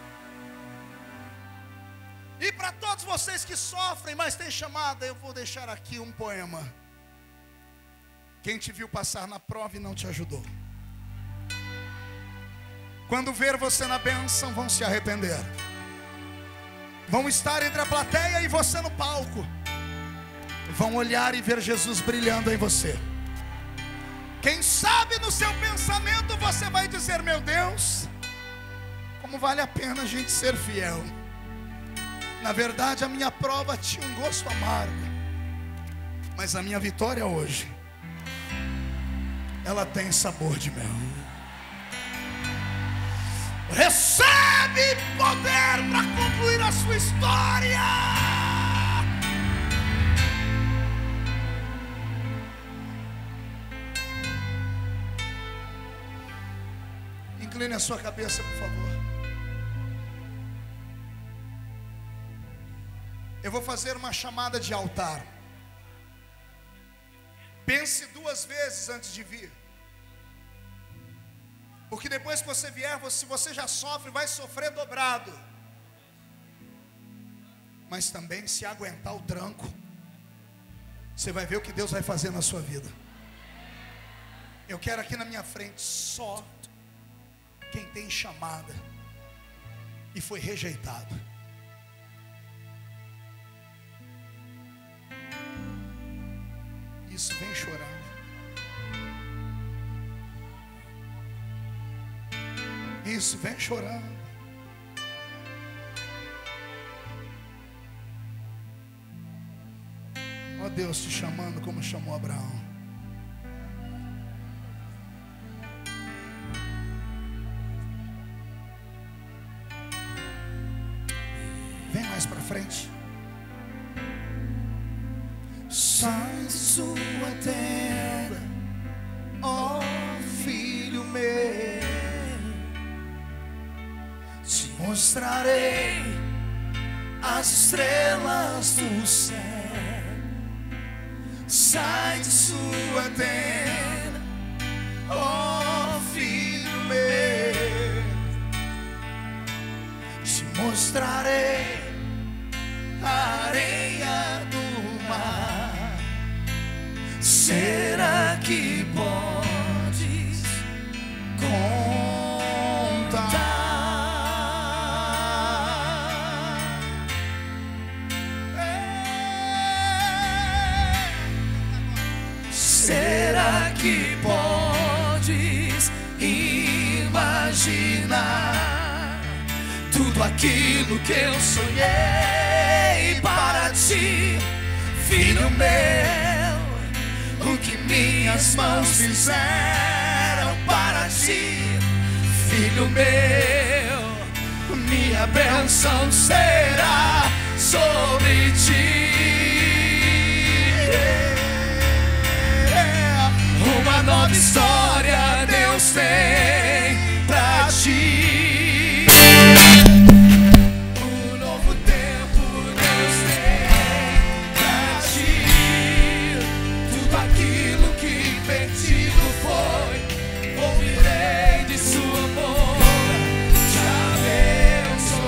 E para todos vocês que sofrem, mas têm chamada, eu vou deixar aqui um poema. Quem te viu passar na prova e não te ajudou, quando ver você na bênção, vão se arrepender. Vão estar entre a plateia e você no palco. Vão olhar e ver Jesus brilhando em você. Quem sabe no seu pensamento você vai dizer: meu Deus, como vale a pena a gente ser fiel. Na verdade, a minha prova tinha um gosto amargo, mas a minha vitória hoje ela tem sabor de mel. Recebe poder para concluir a sua história. Incline a sua cabeça, por favor. Eu vou fazer uma chamada de altar. Pense 2 vezes antes de vir. Porque depois que você vier, se você já sofre, vai sofrer dobrado. Mas também, se aguentar o tranco, você vai ver o que Deus vai fazer na sua vida. Eu quero aqui na minha frente só quem tem chamada e foi rejeitado. Isso, vem chorando. Isso, vem chorando. Ó Deus te chamando como chamou Abraão. Vem mais para frente. Sai de sua tenda, ó filho meu, te mostrarei as estrelas do céu. Sai de sua tenda, ó filho meu, te mostrarei a areia do mar. Será que podes contar? Será que podes imaginar tudo aquilo que eu sonhei para ti, filho meu? O que minhas mãos fizeram para ti, filho meu, minha bênção será sobre ti. Uma nova história Deus tem pra ti. Um novo tempo Deus tem pra ti. Tudo aquilo que perdido foi, ouvirei de sua boca, te abençoarei.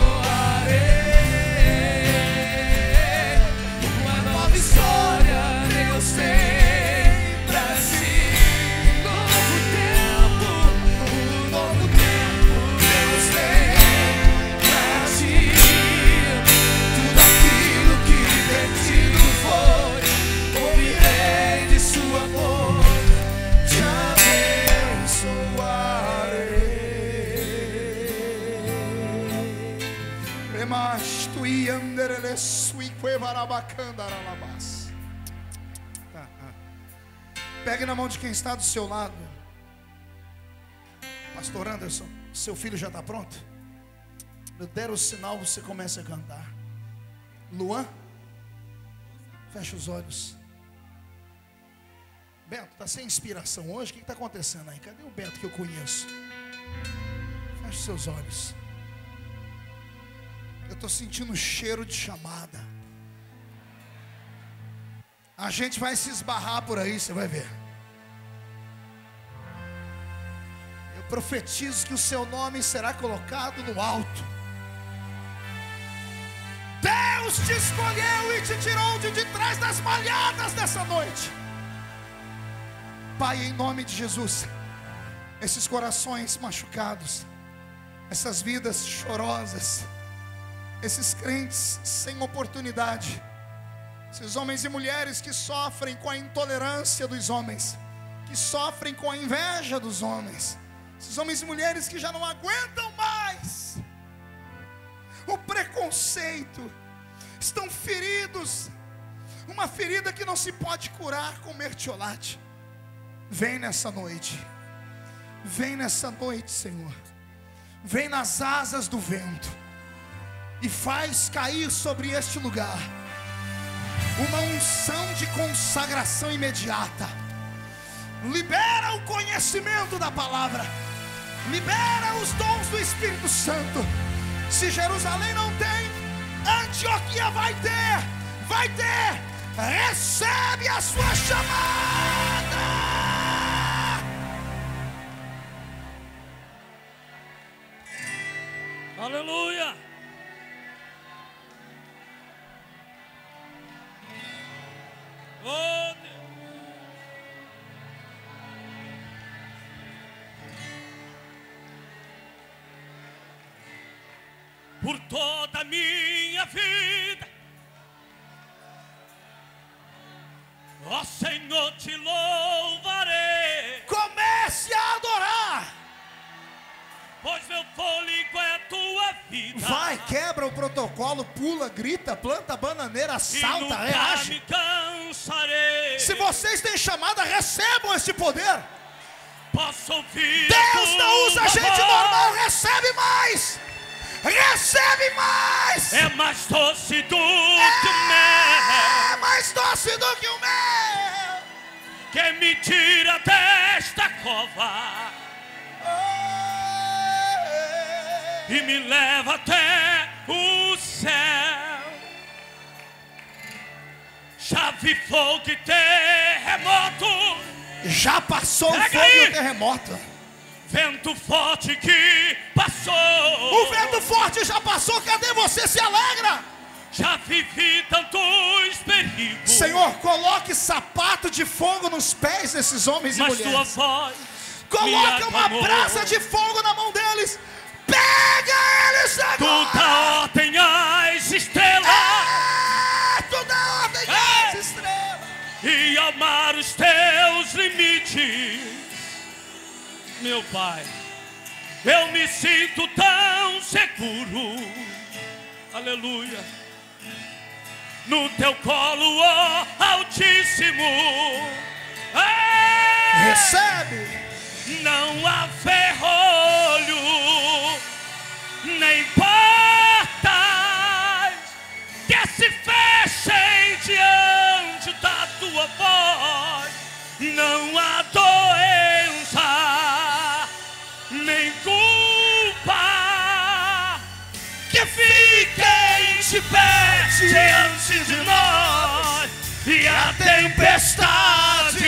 Uma nova história Deus tem pra si. Um novo tempo Deus tem pra ti. Tudo aquilo que perdido foi, ouvirei de sua boca, te abençoarei. Remastu e anderele sui quevarabacandaralas. Pegue na mão de quem está do seu lado. Pastor Anderson, seu filho já está pronto? Eu der o sinal, você começa a cantar. Luan, fecha os olhos. Bento, está sem inspiração hoje? O que está acontecendo aí? Cadê o Bento que eu conheço? Feche os seus olhos. Eu estou sentindo cheiro de chamada. A gente vai se esbarrar por aí, você vai ver. Eu profetizo que o seu nome será colocado no alto. Deus te escolheu e te tirou de trás das malhadas dessa noite. Pai, em nome de Jesus, esses corações machucados, essas vidas chorosas, esses crentes sem oportunidade, esses homens e mulheres que sofrem com a intolerância dos homens, que sofrem com a inveja dos homens, esses homens e mulheres que já não aguentam mais o preconceito, estão feridos, uma ferida que não se pode curar com mertiolate. Vem nessa noite. Vem nessa noite, Senhor. Vem nas asas do vento e faz cair sobre este lugar uma unção de consagração imediata. Libera o conhecimento da palavra. Libera os dons do Espírito Santo. Se Jerusalém não tem, Antioquia vai ter. Vai ter. Recebe a sua chamada. Aleluia. Oh, Deus. Por toda a minha vida, ó Senhor, te louvarei. Comece a adorar. Pois meu fôlego é a tua vida. Vai, quebra o protocolo, pula, grita, planta bananeira, salta, reage. Me cansarei. Se vocês têm chamada, recebam esse poder. Posso ouvir. Deus não usa gente voz. normal, recebe mais. Recebe mais. É mais doce do que o mel. É mais doce do que o mel. Que me tira desta cova e me leva até o céu. Já vi fogo e terremoto. Já passou Pega o fogo aí. e o terremoto. Vento forte que passou. O vento forte já passou, cadê você? Se alegra. Já vivi tantos perigos. Senhor, coloque sapato de fogo nos pés desses homens e mas tua mulheres. voz Coloque me uma acalmou. brasa de fogo na mão deles. Pega eles agora. Tu dá ordem às estrelas. Tu dá ordem às estrelas. E amar os teus limites. Meu Pai, eu me sinto tão seguro. Aleluia. No teu colo, ó Altíssimo. Recebe. Não há ferrolho, nem portas que se fechem diante da tua voz. Não há doença, nem culpa que fiquem de pé diante de nós. E a tempestade